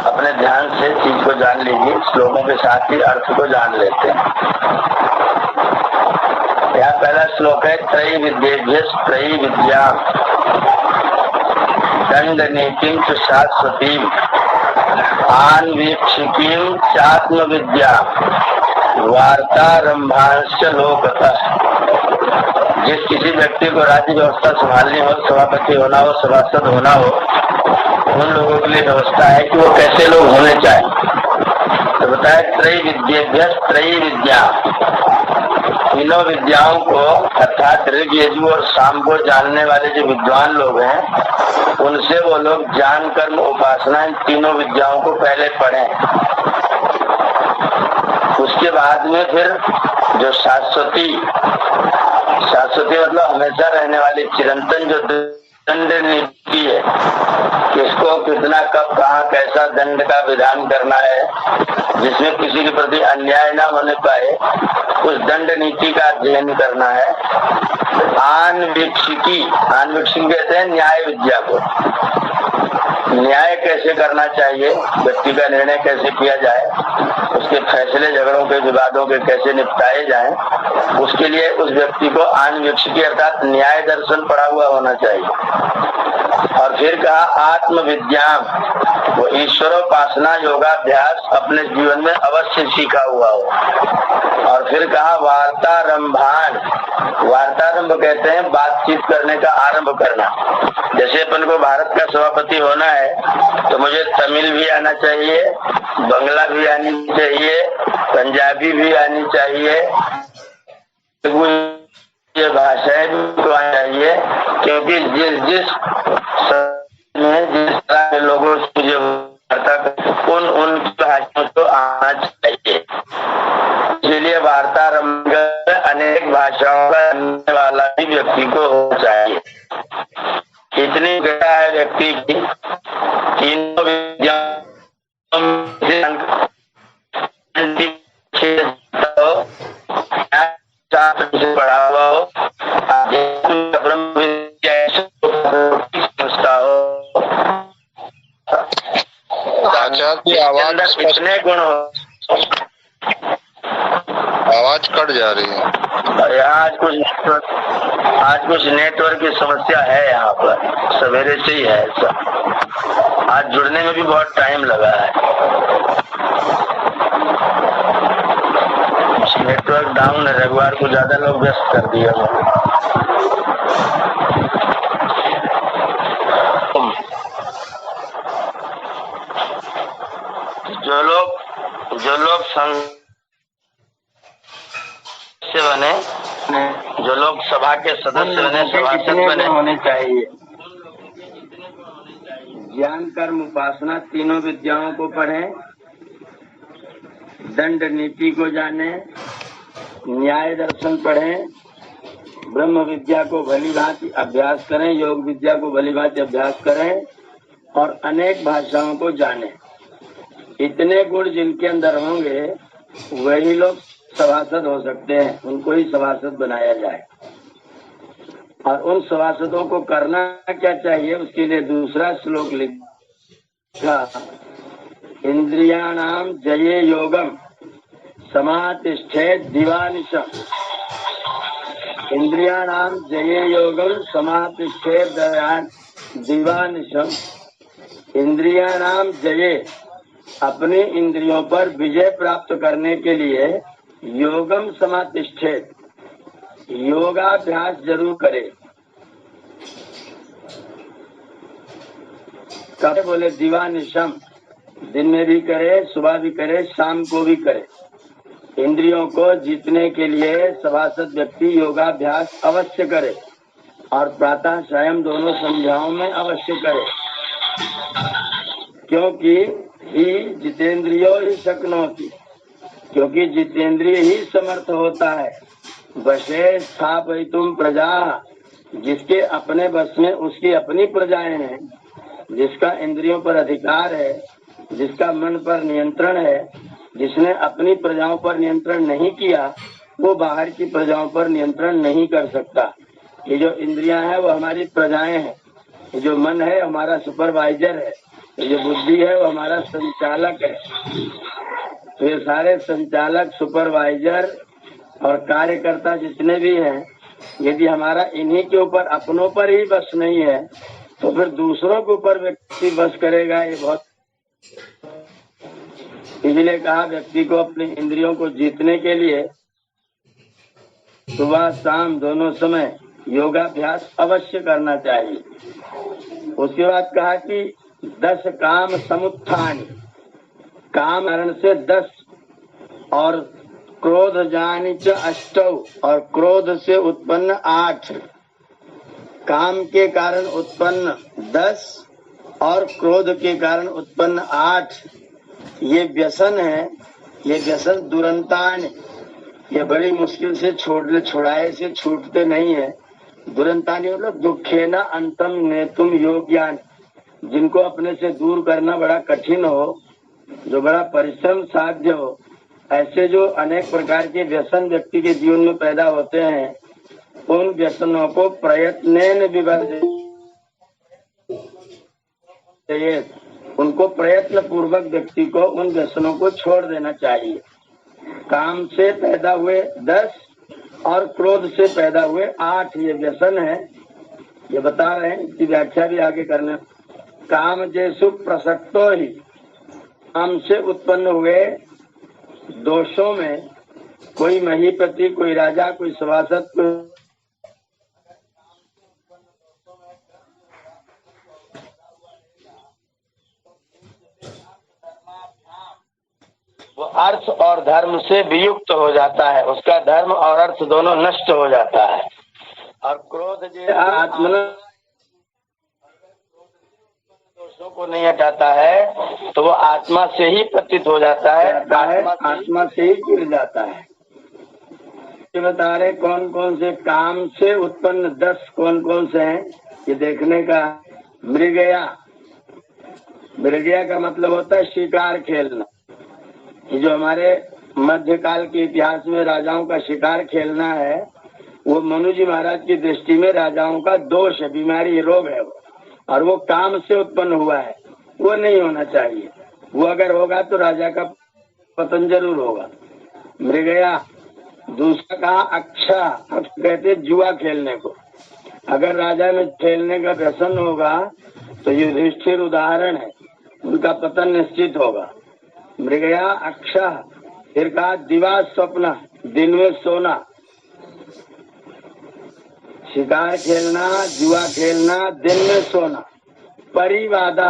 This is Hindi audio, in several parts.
अपने ध्यान से चीज को जान लीजिए, श्लोकों के साथ ही अर्थ को जान लेते हैं। यहाँ पहला श्लोक है, त्रयी विद्येभ्यः त्रयी विद्या दंड नीतिं च शाश्वतीं आन्वीक्षिकीं चात्म विद्या वार्तारंभांश्च लोकतः। जिस किसी व्यक्ति को राज्य व्यवस्था संभालनी हो, सभापति होना हो, सभासद होना हो, उन लोगों के लिए व्यवस्था है कि वो कैसे लोग होने चाहिए। तो बताया त्रयी विद्येभ्यः त्रयी विद्या, तीनों विद्याओं को अर्थात ऋग यजु और साम को जानने वाले जो विद्वान लोग हैं, उनसे वो लोग ज्ञान कर्म उपासना इन तीनों विद्याओं को पहले पढ़ें। उसके बाद में फिर जो शाश्वती मतलब हमेशा रहने वाली चिरंतन जो दंड नीति है, किसको कितना कब कहाँ कैसा दंड का विधान करना है, जिसमें किसी के प्रति अन्याय न होने पाए, उस दंड नीति का अध्ययन करना है। आन्वीक्षिकी कहते हैं न्याय विद्या को। न्याय कैसे करना चाहिए, व्यक्ति का निर्णय कैसे किया जाए, उसके फैसले झगड़ों के विवादों के कैसे निपटाए जाएं, उसके लिए उस व्यक्ति को आन्वीक्षिकी अर्थात न्याय दर्शन पढ़ा हुआ होना चाहिए। और फिर कहा आत्म विद्या, वो ईश्वरोपासना योगाभ्यास अपने जीवन में अवश्य सीखा हुआ हो। और फिर कहा वार्तारंभान, वार्तारंभ कहते हैं बातचीत करने का आरंभ करना। जैसे अपन को भारत का सभापति होना है तो मुझे तमिल भी आना चाहिए, बंगला भी आनी चाहिए, पंजाबी भी आनी चाहिए, ये भाषाएं भी आनी चाहिए, क्योंकि जिस तरह के लोगों से मुझे उन भाषाओं को आना चाहिए। इसलिए वार्तारंभ अनेक भाषाओं का जानने वाला भी व्यक्ति को होना चाहिए। इतनी गया है व्यक्ति की, तीनों विद्या पढ़ा हुआ हो, ब्रह्म विद्या संस्था हो, आवाज कितने गुण हो। आवाज कट जा रही है। आज कुछ नेटवर्क की समस्या है यहाँ पर, सवेरे से ही है ऐसा। आज जुड़ने में भी बहुत टाइम लगा है, नेटवर्क डाउन है। रविवार को ज्यादा लोग व्यस्त कर दिया। जो लोग संघ से बने, जो लोग सभा के सदस्य बने, सभासद बने, होने चाहिए। ज्ञान कर्म उपासना तीनों विद्याओं को पढ़ें, दंड नीति को जाने, न्याय दर्शन पढ़ें, ब्रह्म विद्या को भली भांति अभ्यास करें, योग विद्या को भली भांति अभ्यास करें और अनेक भाषाओं को जानें। इतने गुण जिनके अंदर होंगे वही लोग सभासद हो सकते हैं, उनको ही सभासद बनाया जाए। और उन सभासदों को करना क्या चाहिए, उसके लिए दूसरा श्लोक लिखा, इंद्रियाणाम जये योगम समातिष्ठेत दिवानिशम। इंद्रियाणाम जये योगम समातिष्ठेत दिवानिशम। इंद्रियाणाम जये, अपनी इंद्रियों पर विजय प्राप्त करने के लिए योगम समातिष्ठेत, योगाभ्यास जरूर करे। कब बोले दिवानिशम, दिन में भी करे, सुबह भी करे, शाम को भी करे। इंद्रियों को जीतने के लिए सभासद व्यक्ति योगाभ्यास अवश्य करे और प्रातः सायं दोनों संध्याओं में अवश्य करे, क्योंकि ही जितेंद्रियो ही शक्नोति, क्योंकि जितेंद्रिय ही समर्थ होता है। वशे स्थापयितुम प्रजा, जिसके अपने बस में उसकी अपनी प्रजाएं हैं, जिसका इंद्रियों पर अधिकार है, जिसका मन पर नियंत्रण है, जिसने अपनी प्रजाओं पर नियंत्रण नहीं किया, वो बाहर की प्रजाओं पर नियंत्रण नहीं कर सकता। ये जो इंद्रियां हैं वो हमारी प्रजाएं हैं, ये जो मन है हमारा सुपरवाइजर है, ये बुद्धि है वो हमारा संचालक है। तो ये सारे संचालक, सुपरवाइजर और कार्यकर्ता जितने भी हैं, यदि हमारा इन्हीं के ऊपर, अपनों पर ही बस नहीं है, तो फिर दूसरों के ऊपर व्यक्ति बस करेगा। ये बहुत, इसलिए कहा व्यक्ति को अपनी इंद्रियों को जीतने के लिए सुबह शाम दोनों समय योगाभ्यास अवश्य करना चाहिए। उसके बाद कहा कि 10 काम समुत्थान, काम कारण से 10 और क्रोध जानी च 8 और क्रोध से उत्पन्न 8। काम के कारण उत्पन्न 10 और क्रोध के कारण उत्पन्न 8। ये व्यसन है, ये व्यसन दुरंतान, ये बड़ी मुश्किल से छुड़ाए से छूटते नहीं है। दुरंतानी मतलब दुखे न अंतम नेतुम योग्यान, जिनको अपने से दूर करना बड़ा कठिन हो, जो बड़ा परिश्रम साध्य हो, ऐसे जो अनेक प्रकार के व्यसन व्यक्ति के जीवन में पैदा होते हैं, उन व्यसनों को प्रयत्न विवर्जित, उनको प्रयत्न पूर्वक व्यक्ति को उन व्यसनों को छोड़ देना चाहिए। काम से पैदा हुए 10 और क्रोध से पैदा हुए 8 ये व्यसन है। ये बता रहे हैं, इसकी व्याख्या भी आगे करना। काम जैसु प्रसक्तो ही, काम से उत्पन्न हुए दोषों में कोई महीपति, कोई राजा, कोई सभासद, कोई वो अर्थ और धर्म से वियुक्त हो जाता है, उसका धर्म और अर्थ दोनों नष्ट हो जाता है। और क्रोध जो आत्मा दोषों को नहीं हटाता है, तो वो आत्मा से ही पतित हो जाता है, आत्मा से ही गिर जाता है। ये बता रहे कौन कौन से काम से उत्पन्न 10 कौन कौन से हैं, ये देखने का। मृगया, मृगया का मतलब होता है शिकार खेलना। ये जो हमारे मध्यकाल के इतिहास में राजाओं का शिकार खेलना है, वो मनु जी महाराज की दृष्टि में राजाओं का दोष है, बीमारी, रोग है वो, और वो काम से उत्पन्न हुआ है, वो नहीं होना चाहिए। वो अगर होगा तो राजा का पतन जरूर होगा। मृगया। दूसरा कहा अक्षा, कहते जुआ खेलने को। अगर राजा में खेलने का व्यसन होगा तो युधिष्ठिर उदाहरण है, उनका पतन निश्चित होगा। मृगया अक्षा। फिर कहा दिवा स्वप्न, दिन में सोना। शिकार खेलना, जुआ खेलना, दिन में सोना। परिवादा,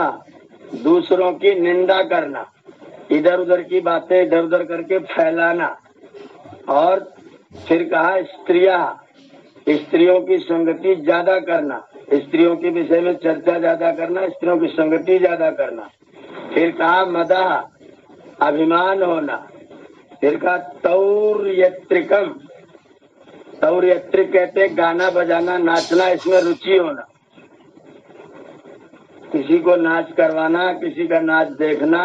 दूसरों की निंदा करना, इधर उधर की बातें इधर उधर करके फैलाना। और फिर कहा स्त्रियां, स्त्रियों की संगति ज्यादा करना, स्त्रियों के विषय में चर्चा ज्यादा करना, स्त्रियों की संगति ज्यादा करना। फिर कहा मदा, अभिमान होना। फिर कहा तौर्यत्रिकम, तौर्यत्रिक कहते गाना बजाना, नाचना, इसमें रुचि होना। किसी को नाच करवाना, किसी का नाच देखना।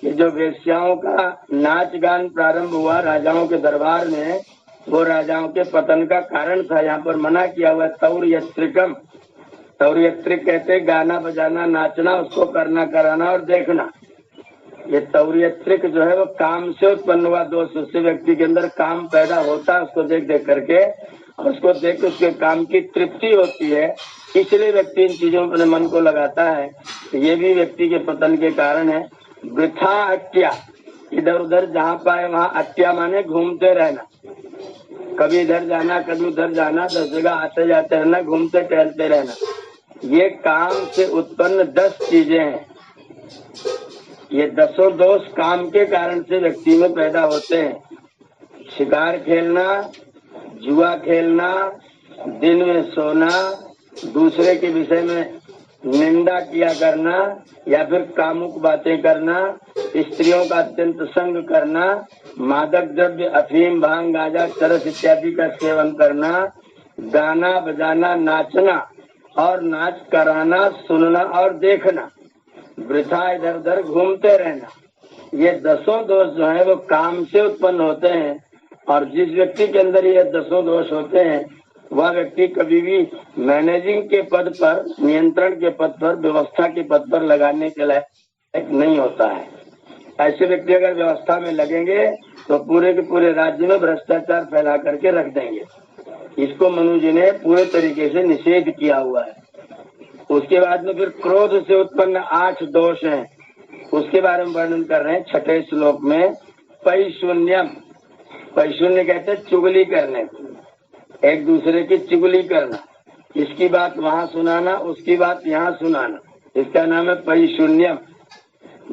ये जो वेश्याओं का नाच गान प्रारंभ हुआ राजाओं के दरबार में, वो राजाओं के पतन का कारण था। यहाँ पर मना किया हुआ तौर्यत्रिकम। तौर्यत्रिक कहते गाना बजाना, नाचना, उसको करना, कराना और देखना। ये तौर्यत्रिक जो है वो काम से उत्पन्न हुआ दोष, उससे व्यक्ति के अंदर काम पैदा होता है, उसको देख देख करके, और उसको देख के उसके काम की तृप्ति होती है, इसलिए व्यक्ति इन चीजों में अपने मन को लगाता है। तो ये भी व्यक्ति के पतन के कारण है। वृथा हत्या, इधर उधर जहाँ पाए वहाँ हत्या माने घूमते रहना, कभी इधर जाना कभी उधर जाना, 10 जगह आते जाते रहना, घूमते टहलते रहना। ये काम से उत्पन्न 10 चीजें हैं। ये 10 दोष काम के कारण से व्यक्ति में पैदा होते हैं। शिकार खेलना, जुआ खेलना, दिन में सोना, दूसरे के विषय में निंदा किया करना, या फिर कामुक बातें करना, स्त्रियों का अत्यंत संग करना, मादक द्रव्य अफीम भांग गांजा चरस इत्यादि का सेवन करना, गाना बजाना, नाचना और नाच कराना, सुनना और देखना, वृथा इधर उधर घूमते रहना। ये 10 दोष जो है वो काम से उत्पन्न होते हैं। और जिस व्यक्ति के अंदर ये 10 दोष होते हैं वह व्यक्ति कभी भी मैनेजिंग के पद पर, नियंत्रण के पद पर, व्यवस्था के पद पर लगाने के लायक नहीं होता है। ऐसे व्यक्ति अगर व्यवस्था में लगेंगे तो पूरे के पूरे राज्य में भ्रष्टाचार फैला करके रख देंगे। इसको मनु जी ने पूरे तरीके से निषेध किया हुआ है। उसके बाद में फिर क्रोध से उत्पन्न 8 दोष हैं, उसके बारे में वर्णन कर रहे हैं 6ठे श्लोक में। पैशून्यम, पैशून्य कहते हैं चुगली करने, एक दूसरे की चुगली करना, इसकी बात वहाँ सुनाना, उसकी बात यहाँ सुनाना, इसका नाम है पैशून्यम।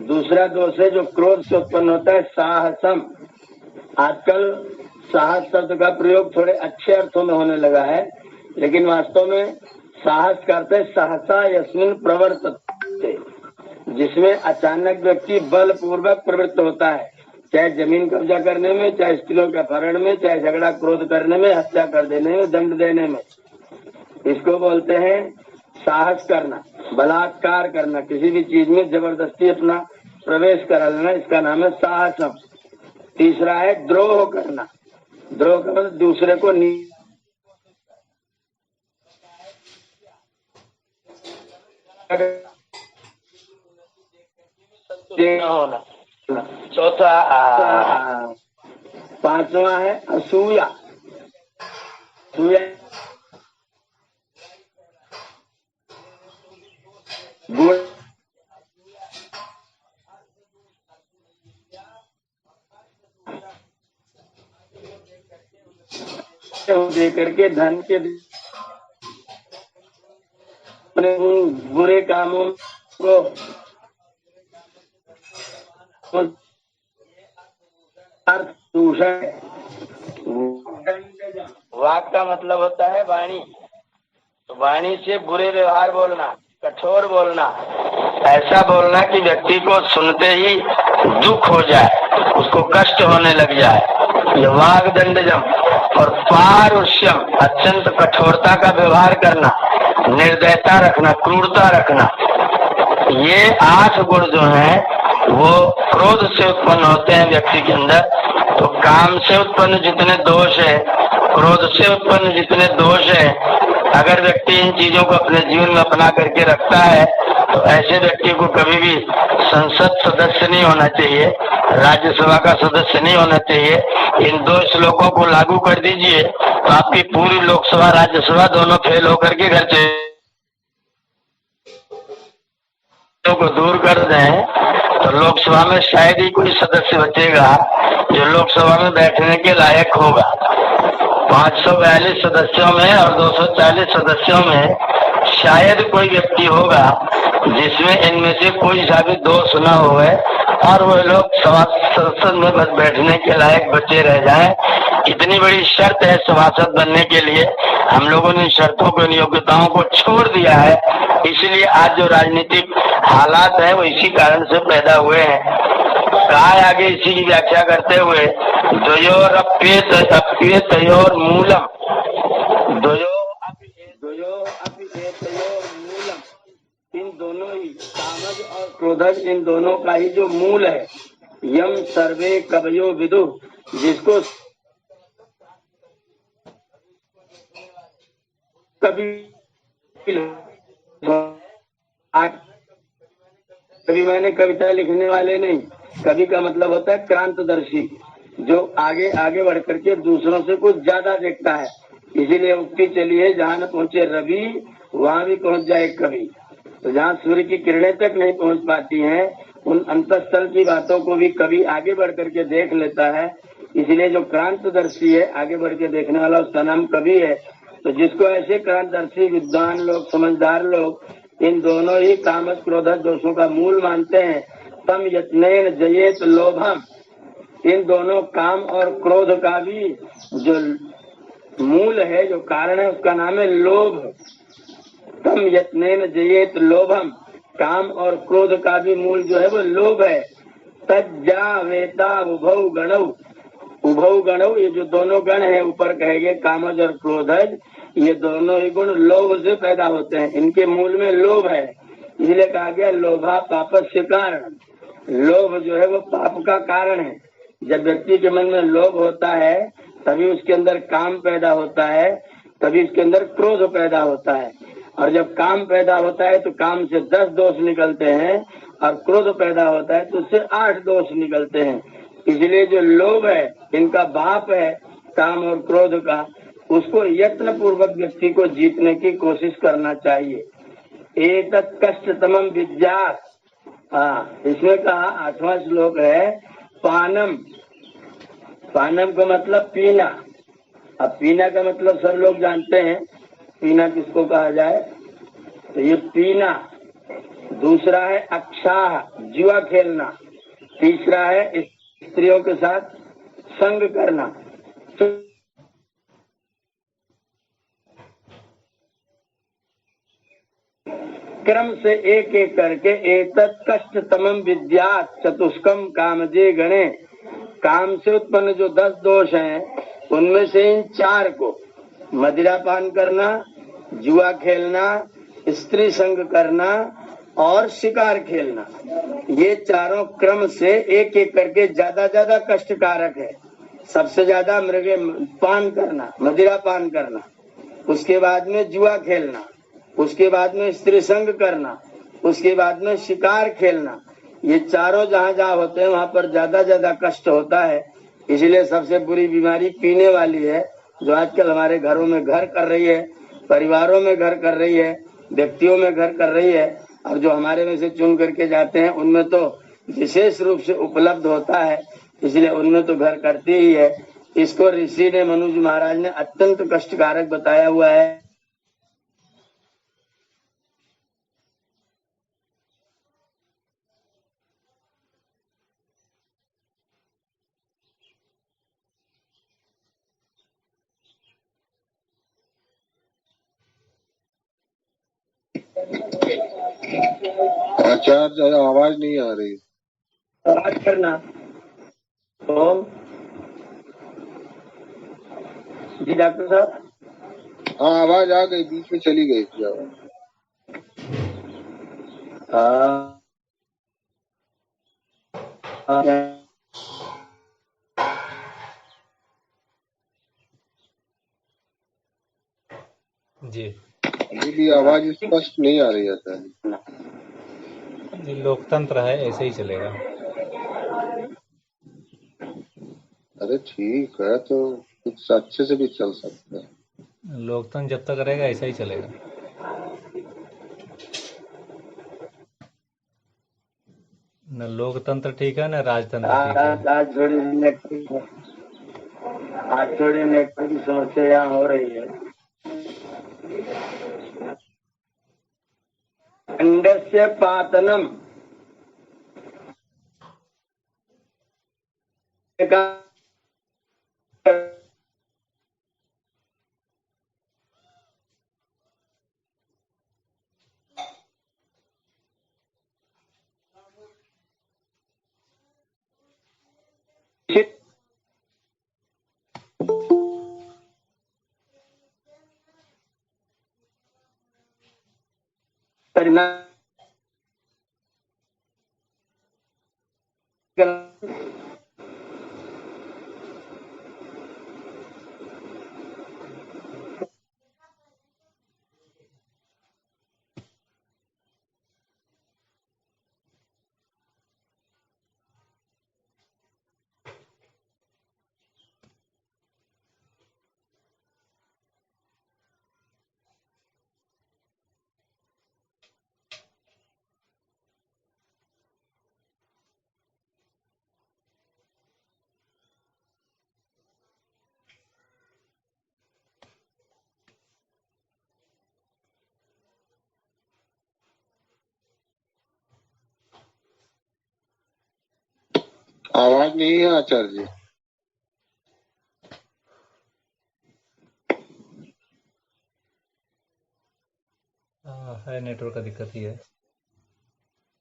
दूसरा दोष है जो क्रोध से उत्पन्न होता है साहसम। आजकल साहस शब्द का प्रयोग थोड़े अच्छे अर्थों में होने लगा है, लेकिन वास्तव में साहस करते सहसा यस्मिन प्रवर्तते, जिसमें अचानक व्यक्ति बलपूर्वक प्रवृत्त होता है, चाहे जमीन कब्जा करने में, चाहे स्त्रियों के अपहरण में, चाहे झगड़ा क्रोध करने में, हत्या कर देने में, दंड देने में। इसको बोलते हैं साहस करना, बलात्कार करना, किसी भी चीज में जबरदस्ती अपना प्रवेश करा लेना, इसका नाम है साहसम। तीसरा है द्रोह करना। द्रोह करना दूसरे को होना। चौथा, पांचवा है असूया। असूया गुण दे करके धन के बुरे कामों को वाक का मतलब होता है वाणी, तो वाणी से बुरे व्यवहार बोलना, कठोर बोलना, ऐसा बोलना कि व्यक्ति को सुनते ही दुख हो जाए, उसको कष्ट होने लग जाए, ये वाग दंडजम। और पारुष्यम, अत्यंत कठोरता का व्यवहार करना, निर्दयता रखना, क्रूरता रखना। ये 8 गुण जो हैं वो क्रोध से उत्पन्न होते हैं व्यक्ति के अंदर। तो काम से उत्पन्न जितने दोष है, क्रोध से उत्पन्न जितने दोष है, अगर व्यक्ति इन चीजों को अपने जीवन में अपना करके रखता है तो ऐसे व्यक्ति को कभी भी संसद सदस्य नहीं होना चाहिए, राज्यसभा का सदस्य नहीं होना चाहिए। इन 2 श्लोकों को लागू कर दीजिए तो आपकी पूरी लोकसभा राज्यसभा दोनों फेल होकर के घर चले को दूर कर दें तो लोकसभा में शायद ही कोई सदस्य बचेगा जो लोकसभा में बैठने के लायक होगा। 542 सदस्यों में और 240 सदस्यों में शायद कोई व्यक्ति होगा जिसमें इनमें से कोई सा भी दोष न हो और वो लोग संसद में बस बैठने के लायक बचे रह जाएं। इतनी बड़ी शर्त है सभासद बनने के लिए। हम लोगों ने शर्तों को, योग्यताओं को छोड़ दिया है, इसलिए आज जो राजनीतिक हालात है वो इसी कारण से पैदा हुए हैं। काय आगे इसी की व्याख्या करते हुए द्वयोरप्येतयोर मूलम, इन दोनों ही कामज और क्रोधज, इन दोनों का ही जो मूल है, यम सर्वे कवयो विदु, जिसको कभी मैंने कविता लिखने वाले नहीं, कवि का मतलब होता है क्रांतदर्शी, जो आगे आगे बढ़ करके दूसरों से कुछ ज्यादा देखता है। इसीलिए उक्ति चली है, जहाँ न पहुँचे रवि वहाँ भी पहुँच जाए कवि। तो जहाँ सूर्य की किरणें तक नहीं पहुँच पाती हैं, उन अंतःस्थल की बातों को भी कवि आगे बढ़ करके देख लेता है। इसलिए जो क्रांतदर्शी है, आगे बढ़ के देखने वाला, उसका नाम कवि है। तो जिसको ऐसे क्रांतदर्शी विद्वान लोग, समझदार लोग इन दोनों ही कामज क्रोधज दोषों का मूल मानते हैं, तम यत्नेन जयेत लोभम, इन दोनों काम और क्रोध का भी जो मूल है, जो कारण है, उसका नाम है लोभ। तम यत्नेन जयेत लोभम, काम और क्रोध का भी मूल जो है वो लोभ है। तज्जा वेता उभौ गणौ, उभौ गणौ, ये जो दोनों गण है ऊपर कहेंगे कामज और क्रोधज, ये दोनों ही गुण लोभ से पैदा होते हैं, इनके मूल में लोभ है। इसलिए कहा गया लोभा पापस्य कारण, लोभ जो है वो पाप का कारण है। जब व्यक्ति के मन में लोभ होता है तभी उसके अंदर काम पैदा होता है, तभी इसके अंदर क्रोध पैदा होता है। और जब काम पैदा होता है तो काम से 10 दोष निकलते हैं, और क्रोध पैदा होता है तो उससे 8 दोष निकलते हैं। इसलिए जो लोभ है, इनका बाप है काम और क्रोध का, उसको यत्न पूर्वक व्यक्ति को जीतने की कोशिश करना चाहिए। एतत् कष्टतमं विद्यात्। हाँ, इसमें कहा 8वां श्लोक है पानम। पानम का मतलब पीना। अब पीना का मतलब सब लोग जानते हैं, पीना किसको कहा जाए, तो ये पीना। दूसरा है अक्षाह, जुआ खेलना। तीसरा है स्त्रियों के साथ संग करना। क्रम से एक एक करके एतत् कष्टतमं विद्यात् चतुष्कम कामजे गणे। काम से उत्पन्न जो 10 दोष हैं, उनमें से इन 4 को, मदिरापान करना, जुआ खेलना, स्त्री संग करना और शिकार खेलना, ये चारों क्रम से एक एक करके ज्यादा ज्यादा कष्टकारक है। सबसे ज्यादा मृग पान करना, मदिरा पान करना, उसके बाद में जुआ खेलना, उसके बाद में स्त्री संग करना, उसके बाद में शिकार खेलना। ये चारों जहाँ जहाँ होते हैं वहाँ पर ज्यादा ज्यादा कष्ट होता है। इसलिए सबसे बुरी बीमारी पीने वाली है, जो आजकल हमारे घरों में घर कर रही है, परिवारों में घर कर रही है, व्यक्तियों में घर कर रही है। और जो हमारे में से चुन करके जाते हैं उनमें तो विशेष रूप से उपलब्ध होता है, इसलिए उनमें तो घर करती ही है। इसको ऋषि ने, मनुज महाराज ने अत्यंत कष्टकारक बताया हुआ है। आचार्य आवाज नहीं आ रही। आवाज करना। ओम जी डॉक्टर साहब। हाँ आवाज आ गई, बीच में चली गई थी आवाज। जी अभी भी आवाज स्पष्ट नहीं आ रही है सर। ये लोकतंत्र है, ऐसे ही चलेगा। अरे ठीक है, तो कुछ अच्छे से भी चल सकता है। लोकतंत्र जब तक रहेगा ऐसा ही चलेगा। न लोकतंत्र ठीक है, न राजतंत्र ठीक है। आज थोड़ी नेटवर्क की समस्या यहाँ हो रही है। अंडस्य पातनम करना आवाज नहीं है आचार्य जी। है, नेटवर्क का दिक्कत ही है।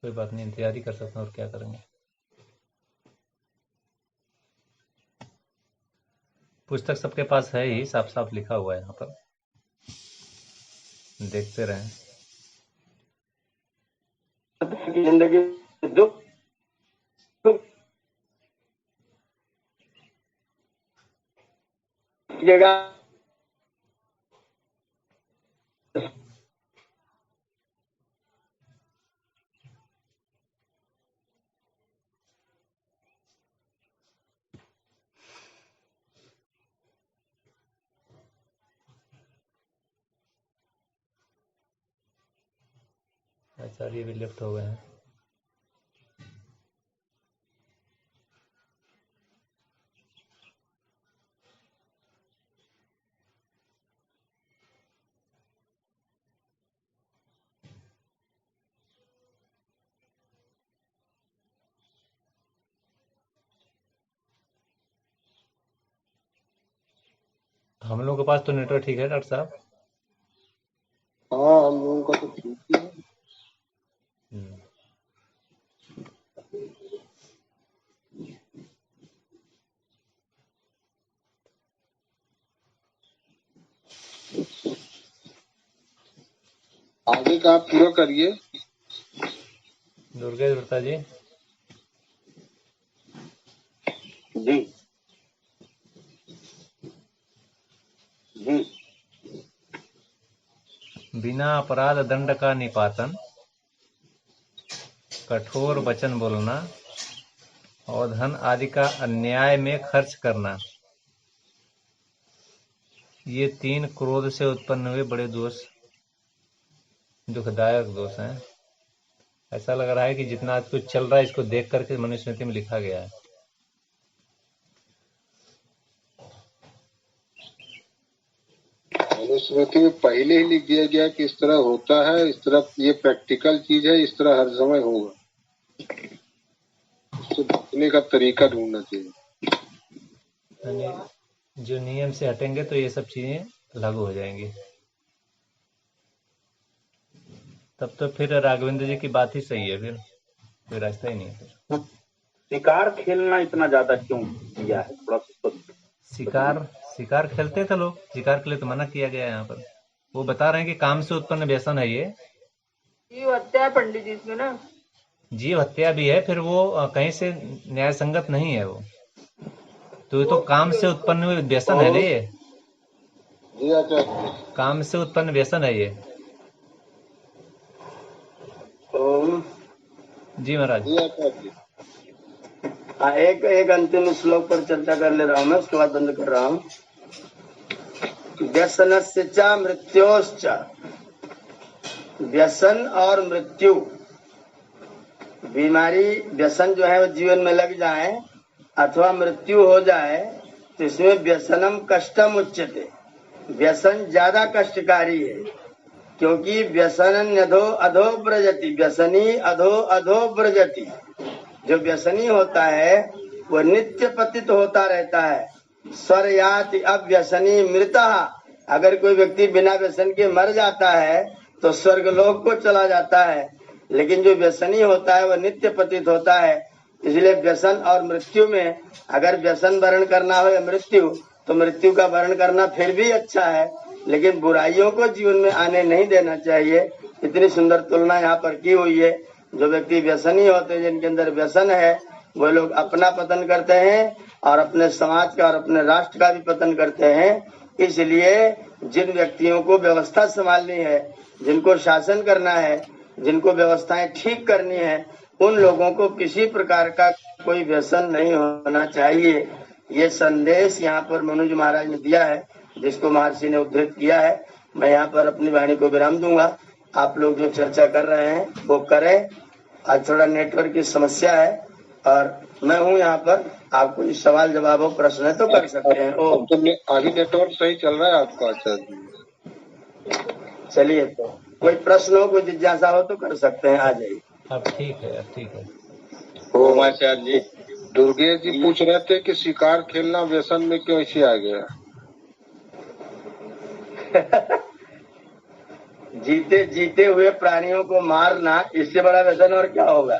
कोई बात नहीं, इंतजार ही कर सकते हैं, और क्या करेंगे। पुस्तक सबके पास है ही, साफ साफ लिखा हुआ है यहाँ पर, देखते रहें। जिंदगी दुख जगह आचार्य भी लेफ्ट हो गए हैं। हम लोगों के पास तो नेटवर्क ठीक है डॉक्टर साहब। हाँ, हम लोगों का तो ठीक ही है। हम्म। आगे का आप पूरा करिए। दुर्गेश दत्ता जी। जी जी। बिना अपराध दंड का निपातन, कठोर वचन बोलना और धन आदि का अन्याय में खर्च करना, ये 3 क्रोध से उत्पन्न हुए बड़े दोष, दुखदायक दोष हैं। ऐसा लग रहा है कि जितना आज कुछ चल रहा है इसको देख करके मनुस्मृति में लिखा गया है। मनुस्मृति में पहले ही लिख दिया गया कि इस तरह होता है, इस तरह ये प्रैक्टिकल चीज है, इस तरह हर समय होगा। उससे बचने का तरीका ढूंढना चाहिए। यानी जो नियम से हटेंगे तो ये सब चीजें लागू हो जाएंगी। तब तो फिर राघवेंद्र जी की बात ही सही है, फिर कोई रास्ता ही नहीं है फिर। शिकार खेलना इतना ज्यादा क्यों किया है, थोड़ा सा शिकार खेलते थे लोग, शिकार के लिए तो मना किया गया है यहाँ पर। वो बता रहे हैं कि काम से उत्पन्न व्यसन है ये। जीव हत्या है पंडित जी इसमें ना। जीव हत्या भी है, फिर वो कहीं से न्याय संगत नहीं है वो। तो ये तो काम से उत्पन्न हुए व्यसन है ना ये। जी आचार्य। काम से उत्पन्न व्यसन है ये। जी महाराज। जी आचार्य। एक अंतिम श्लोक पर चर्चा कर ले रहा हूँ मैं, उसके बाद बंद कर रहा हूँ। व्यसनस्य च मृत्योश्च, व्यसन और मृत्यु, बीमारी व्यसन जो है वो जीवन में लग जाए अथवा मृत्यु हो जाए तो इसमें व्यसनम कष्टम उच्यते। व्यसन ज्यादा कष्टकारी है, क्योंकि व्यसन अधो अधो व्रजति, व्यसनी अधो अधो व्रजति। जो व्यसनी होता है वो नित्य पतित होता रहता है। स्वर्याति अव्यसनी मृतः, अगर कोई व्यक्ति बिना व्यसन के मर जाता है तो स्वर्गलोक को चला जाता है, लेकिन जो व्यसनी होता है वह नित्य पतित होता है। इसलिए व्यसन और मृत्यु में अगर व्यसन वर्ण करना हो या मृत्यु, तो मृत्यु का वर्ण करना फिर भी अच्छा है, लेकिन बुराइयों को जीवन में आने नहीं देना चाहिए। इतनी सुंदर तुलना यहाँ पर की हुई है। जो व्यक्ति व्यसनी होते हैं, जिनके अंदर व्यसन है, वो लोग अपना पतन करते हैं और अपने समाज का और अपने राष्ट्र का भी पतन करते हैं। इसलिए जिन व्यक्तियों को व्यवस्था संभालनी है, जिनको शासन करना है, जिनको व्यवस्थाएं ठीक करनी है, उन लोगों को किसी प्रकार का कोई व्यसन नहीं होना चाहिए। ये संदेश यहाँ पर मनुज महाराज ने दिया है, जिसको महर्षि ने उद्धृत किया है। मैं यहाँ पर अपनी वाणी को विराम दूंगा। आप लोग जो चर्चा कर रहे हैं वो करें। आज थोड़ा नेटवर्क की समस्या है और मैं हूँ यहाँ पर। आपको कोई सवाल जवाब हो, प्रश्न है तो कर सकते हैं। अभी नेटवर्क सही चल रहा है आपका आचार्य? चलिए, तो कोई प्रश्न हो, कोई जिज्ञासा हो तो कर सकते हैं, आ जाइए। अब ठीक है, अब ठीक है। ओम आचार्य जी। दुर्गेश जी पूछ रहे थे कि शिकार खेलना व्यसन में क्यों ऐसे आ गया? जीते जीते हुए प्राणियों को मारना, इससे बड़ा व्यसन और क्या होगा?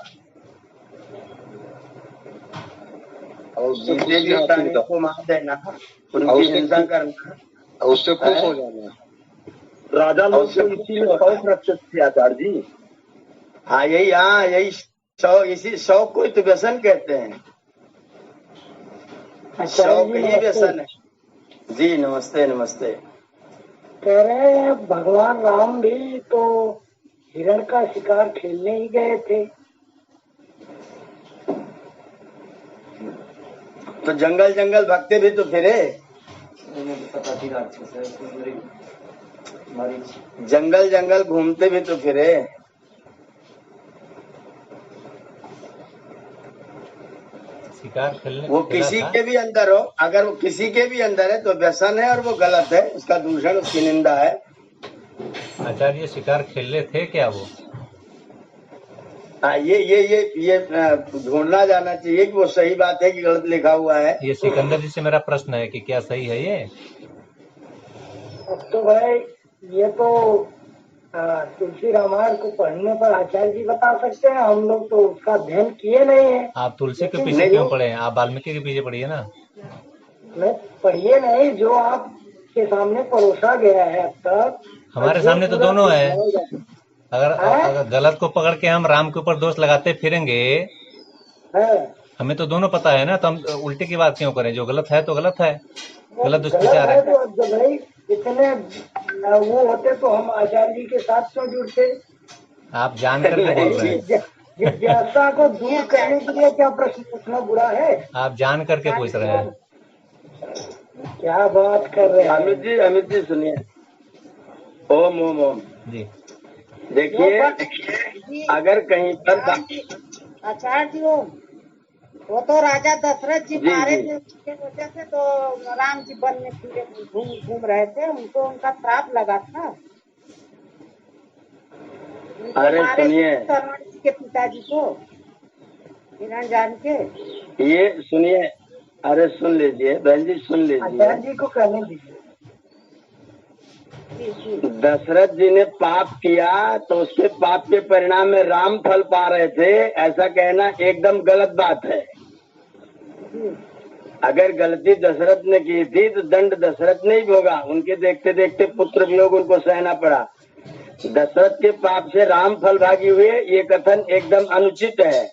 और जीते जी प्राणियों को मार देना, उनकी हिंसा करना, उससे खुश हो जाना। राजा लोग तो इसीलिए शौक रखते थे आचार्य जी। हाँ, यही शौक, इसी शौक को तो व्यसन कहते हैं। शौक ही व्यसन है। जी नमस्ते। नमस्ते। कह रहे हैं भगवान राम भी तो हिरण का शिकार खेलने ही गए थे। तो जंगल जंगल भगते भी तो फिरे। जंगल जंगल घूमते भी तो फिरे। शिकार खेलने वो खेला किसी था। के भी अंदर हो, अगर वो किसी के भी अंदर है तो व्यसन है और वो गलत है, उसका दूषण, उसकी निंदा है। आचार्य शिकार खेले थे क्या वो? हाँ, ये ढूंढना जाना चाहिए कि वो सही बात है कि गलत लिखा हुआ है। ये सिकंदर जी से मेरा प्रश्न है कि क्या सही है ये? अब तो भाई ये तो तुलसी रामायण को पढ़ने पर आचार्य जी बता सकते हैं, हम लोग तो उसका अध्ययन किए नहीं है। आप तुलसी के लेकिन पीछे नहीं, क्यों पड़े हैं? आप वाल्मीकि के पीछे पड़िए ना। मैं पढ़िए नहीं, जो आपके सामने परोसा गया है अब तक। हमारे और सामने तो पूरा दोनों है। दिखाएगा। अगर गलत को पकड़ के हम राम के ऊपर दोष लगाते फिरेंगे, है हमें तो दोनों पता है ना, तो हम उल्टे की बात क्यों करें? जो गलत है तो गलत है, वो गलत गलत दुष्प्रचार है है। तो जब भाई इतने वो होते तो हम आचार्य जी के साथ क्यों जुड़ते? आप जान करके बोल रहे हैं। जिज्ञासा को दूर करने के लिए क्या प्रश्न पूछना बुरा है? आप जान करके पूछ रहे हैं। क्या बात कर रहे हैं? अमित जी सुनिए। ओम ओम ओम। जी देखिए, अगर कहीं पर आचार्य जी वो तो राजा दशरथ जी जी, मारे जी। थे, उसके वजह से तो राम जी वन में फिरे घूम रहे थे, उनको उनका श्राप लगा था। उनको अरे मारे सुनिए, शरवण जी के पिताजी को हिरण जान के। ये सुनिए, अरे सुन लीजिए बहन जी, सुन लीजिए। आचार्य जी को कहने दीजिए। जी जी दशरथ जी ने पाप किया तो उसके पाप के परिणाम में राम फल पा रहे थे, ऐसा कहना एकदम गलत बात है। जी अगर गलती दशरथ ने की थी तो दंड दशरथ ने ही भोगा, उनके देखते देखते पुत्र वियोग उनको सहना पड़ा। दशरथ के पाप से राम फल भागी हुए, ये कथन एकदम अनुचित है।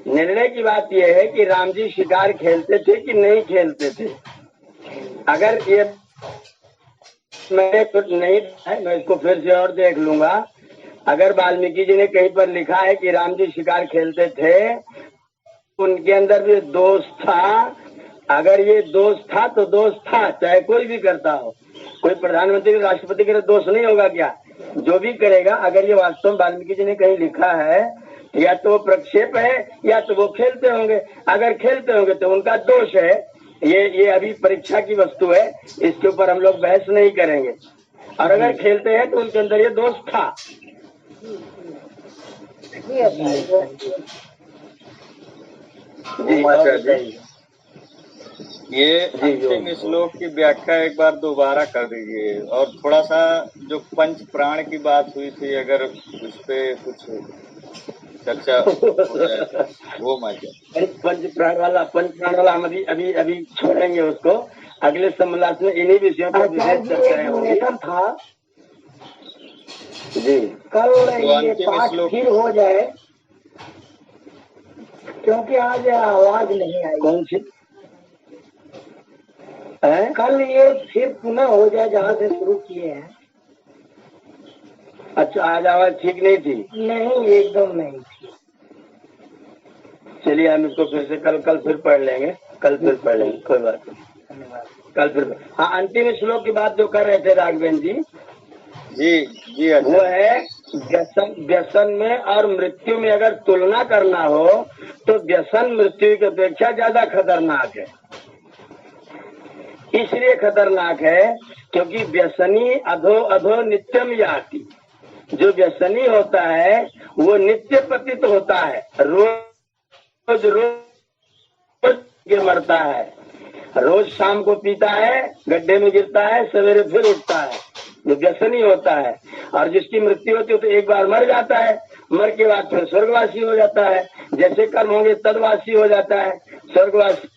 निर्णय की बात यह है कि राम जी शिकार खेलते थे कि नहीं खेलते थे। अगर ये मैंने कुछ नहीं है, मैं इसको फिर से और देख लूंगा। अगर वाल्मीकि जी ने कहीं पर लिखा है कि राम जी शिकार खेलते थे, उनके अंदर भी दोष था। अगर ये दोष था तो दोष था, चाहे कोई भी करता हो। कोई प्रधानमंत्री राष्ट्रपति के दोष नहीं होगा क्या? जो भी करेगा, अगर ये वास्तव में वाल्मीकि जी ने कहीं लिखा है, या तो वो प्रक्षेप है या तो वो खेलते होंगे। अगर खेलते होंगे तो उनका दोष है। ये अभी परीक्षा की वस्तु है, इसके ऊपर हम लोग बहस नहीं करेंगे। और अगर खेलते हैं तो उनके अंदर ये दोष था। जी आचार्य जी, और बताइए। ये अंतिम श्लोक की व्याख्या एक बार दोबारा कर दीजिए, और थोड़ा सा जो पंच प्राण की बात हुई थी, अगर उस पे कुछ चर्चा हो जाए वो मजा। पंच प्राण वाला हम अभी छोड़ेंगे उसको। अगले सम्मेलन में इन्हीं विषयों पर विशेष चर्चाएं होंगी। था जी, कल तो ये अंतिम पाठ श्लोक फिर हो जाए, क्योंकि आज आवाज नहीं आई। कौन सी है? कल ये फिर पुनः हो जाए जहाँ से शुरू किए हैं। अच्छा, आज आवाज ठीक नहीं थी? नहीं, एकदम नहीं थी। चलिए हम इसको फिर से कल फिर पढ़ लेंगे। कल फिर पढ़ लेंगे, कोई बात नहीं। कल फिर। हाँ, अंतिम श्लोक की बात जो कर रहे थे राघवेंद्र जी, जी वो है व्यसन में और मृत्यु में अगर तुलना करना हो तो व्यसन मृत्यु की अपेक्षा ज्यादा खतरनाक है। इसलिए खतरनाक है क्योंकि व्यसनी अधो अधो नित्यम याति। जो व्यसनी होता है वो नित्य पतित होता है, रोज रोज गिर मरता है। रोज शाम को पीता है, गड्ढे में गिरता है, सवेरे फिर उठता है। जो व्यसनी होता है, और जिसकी मृत्यु होती है तो एक बार मर जाता है, मर के बाद फिर स्वर्गवासी हो जाता है। जैसे कर्म होंगे तदवासी हो जाता है, स्वर्गवासी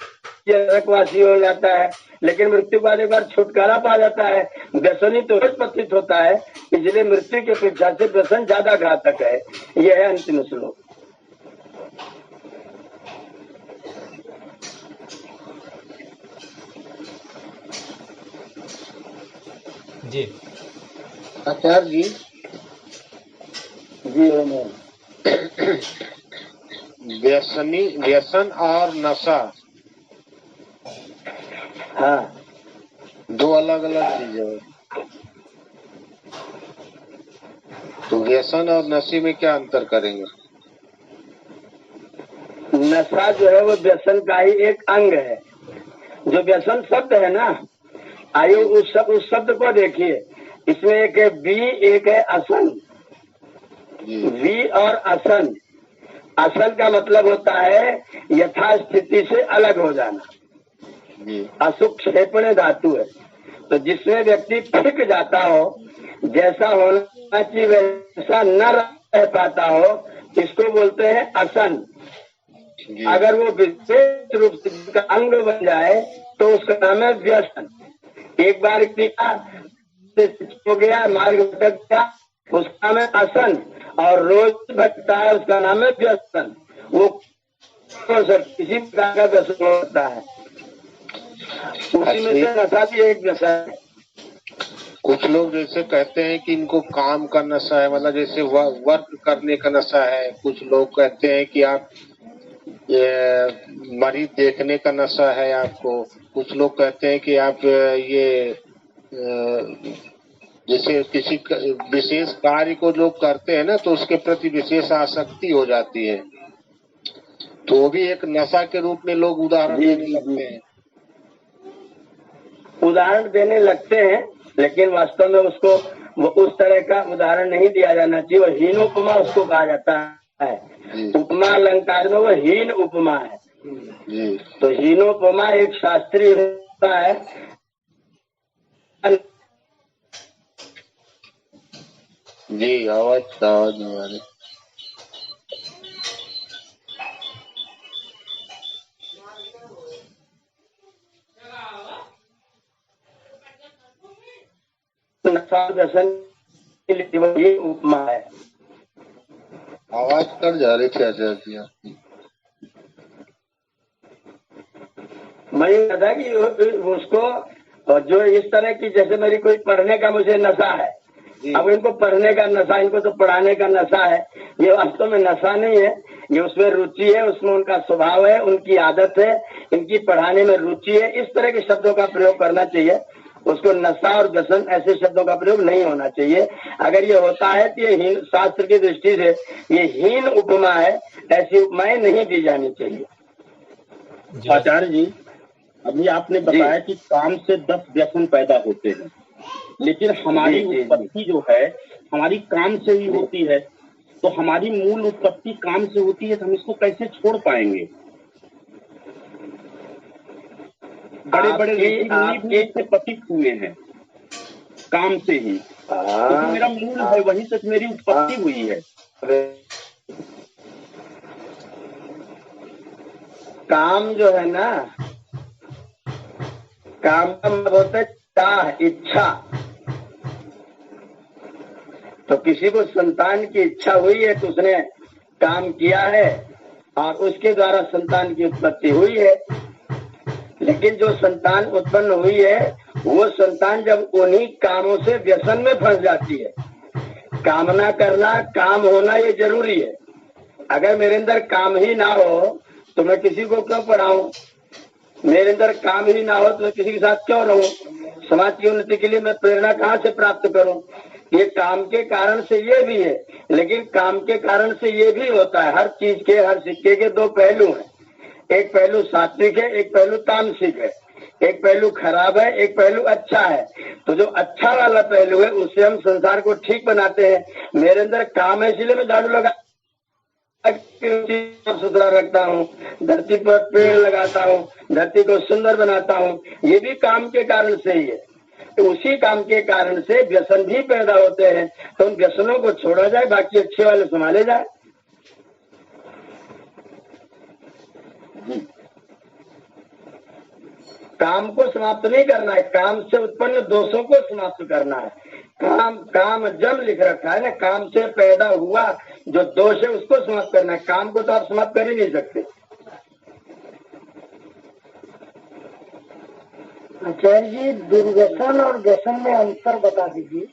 नरकवासी हो जाता है। लेकिन मृत्यु बाद एक बार छुटकारा पा जाता है। व्यसनी तो रोज पतित होता है, इसलिए मृत्यु की अपेक्षा से व्यसन ज्यादा घातक है। यह है अंतिम श्लोक। जी आचार्य जी, जी व्यसन और नशा हाँ, दो अलग अलग चीजें हैं। तो व्यसन और नशे में क्या अंतर करेंगे? नशा जो है वो व्यसन का ही एक अंग है। जो व्यसन शब्द है ना, आयु उस शब्द को देखिए, इसमें एक है बी, एक है असन। वी और असन, असन का मतलब होता है यथास्थिति से अलग हो जाना। असुख क्षेपण धातु है, तो जिसमें व्यक्ति फिक जाता हो, जैसा होना चाहिए वैसा न रह पाता हो, इसको बोलते हैं असन। अगर वो विशेष रूप से इसका अंग बन जाए तो उसका नाम है व्यसन। एक बार हो गया, मार्ग भटक गया, उसका नाम है असन, और रोज भटकता है, उसका नाम है व्यसन। वो किसी प्रकार का व्यसन होता है, उसी में से नशा भी एक व्यसन है। कुछ लोग जैसे कहते हैं कि इनको काम का नशा है, मतलब जैसे वर्क करने का नशा है। कुछ लोग कहते हैं कि आप ये मरीज देखने का नशा है आपको। कुछ लोग कहते हैं कि आप ये जैसे किसी विशेष कार्य को लोग करते हैं ना, तो उसके प्रति विशेष आसक्ति हो जाती है, तो वो भी एक नशा के रूप में लोग उदाहरण देने लगते हैं। उदाहरण देने लगते हैं, लेकिन वास्तव में उसको वो उस तरह का उदाहरण नहीं दिया जाना चाहिए। वो हीन उपमा उसको कहा जाता है। उपमा अलंकार में वो हीन उपमा है। तो हीनोपमा एक शास्त्रीय होता है। जी, आवाज हमारे व्यसन ये उपमा है। आवाज कट जा रही थी आचार्य जी आपकी। मैं ये कहता कि उसको जो इस तरह की, जैसे मेरी कोई पढ़ने का मुझे नशा है, अब इनको पढ़ने का नशा, इनको तो पढ़ाने का नशा है। ये वास्तव में नशा नहीं है, ये उसमें रुचि है, उसमें उनका स्वभाव है, उनकी आदत है, इनकी पढ़ाने में रुचि है। इस तरह के शब्दों का प्रयोग करना चाहिए। उसको नशा और व्यसन ऐसे शब्दों का प्रयोग नहीं होना चाहिए। अगर ये होता है तो ये शास्त्र की दृष्टि से ये हीन उपमा है, ऐसी उपमाएं नहीं दी जानी चाहिए। आचार्य जी, अभी आपने बताया कि काम से 10 व्यसन पैदा होते हैं, लेकिन हमारी उत्पत्ति जो है हमारी काम से ही होती है, तो हमारी मूल उत्पत्ति काम से होती है, तो हम इसको कैसे छोड़ पाएंगे? बड़े बड़े ऋषि भी इससे पतित हुए हैं काम से ही, क्योंकि मेरा मूल है, वहीं से मेरी उत्पत्ति हुई है। काम जो है ना, काम का मतलब होता है चाह, इच्छा। तो किसी को संतान की इच्छा हुई है तो उसने काम किया है और उसके द्वारा संतान की उत्पत्ति हुई है। लेकिन जो संतान उत्पन्न हुई है वो संतान जब उन्हीं कामों से व्यसन में फंस जाती है। कामना करना, काम होना ये जरूरी है। अगर मेरे अंदर काम ही ना हो तो मैं किसी को क्यों पढ़ाऊं? मेरे अंदर काम ही ना हो तो मैं किसी के साथ क्यों रहूं? समाज की उन्नति के लिए मैं प्रेरणा कहाँ से प्राप्त करूं? ये काम के कारण से ये भी है, लेकिन काम के कारण से ये भी होता है। हर चीज के, हर सिक्के के दो पहलू हैं। एक पहलू सात्विक है, एक पहलू तामसिक है। एक पहलू खराब है, एक पहलू अच्छा है। तो जो अच्छा वाला पहलू है उससे हम संसार को ठीक बनाते हैं। मेरे अंदर काम है इसलिए मैं झाड़ू लगा सुथरा रखता हूँ, धरती पर पेड़ लगाता हूँ, धरती को सुंदर बनाता हूँ, ये भी काम के कारण से ही है। तो उसी काम के कारण से व्यसन भी पैदा होते हैं। तो उन व्यसनों को छोड़ा जाए, बाकी अच्छे वाले संभाले जाए। काम को समाप्त नहीं करना है, काम से उत्पन्न दोषों को समाप्त करना है। काम जब लिख रखा है ना, काम से पैदा हुआ जो दोष है उसको समाप्त करना है। काम को तो आप समाप्त कर ही नहीं सकते। आचार्य जी, दुर्व्यसन और व्यसन में अंतर बता दीजिए।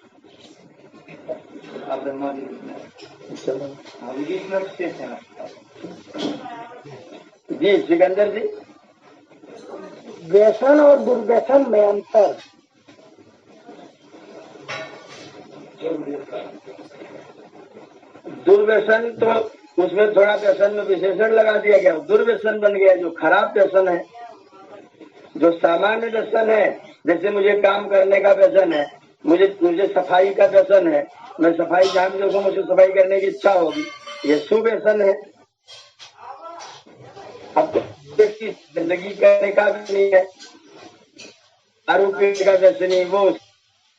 जी सिकंदर जी, व्यसन और दुर्व्यसन में अंतर। दुर्व्यसन तो उसमें थोड़ा व्यसन में विशेषण लगा दिया गया, दुर्व्यसन बन गया, जो खराब व्यसन है। जो सामान्य व्यसन है, जैसे मुझे काम करने का व्यसन है, मुझे सफाई का व्यसन है, मैं सफाई जहाँ भी देखूं मुझे सफाई करने की इच्छा होगी, ये सुव्यसन है। अब तो जिंदगी करने का भी नहीं है, आरोग्य का व्यसनी वो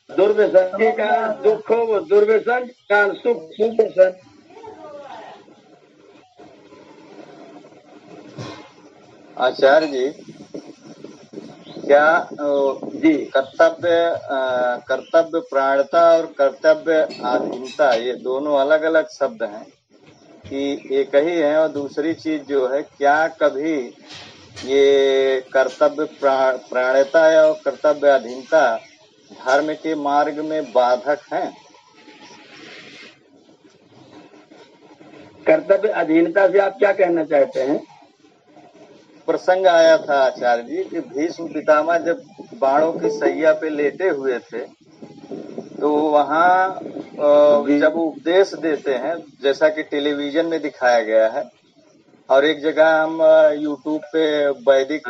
दुर्व्यसन का दुख हो, वो दुर्व्यसन का सुख सुव्यसन। आचार्य जी, क्या जी कर्तव्य प्राणता और कर्तव्य आधीनता ये दोनों अलग अलग शब्द हैं कि एक ही है? और दूसरी चीज जो है, क्या कभी ये कर्तव्य प्राणता और कर्तव्य अधीनता धर्म के मार्ग में बाधक हैं? कर्तव्य अधीनता से आप क्या कहना चाहते हैं? प्रसंग आया था आचार्य जी कि भीष्म पितामह जब बाणों की सैया पे लेटे हुए थे, तो वहाँ जब उपदेश देते हैं, जैसा कि टेलीविजन में दिखाया गया है, और एक जगह हम यूट्यूब पे वैदिक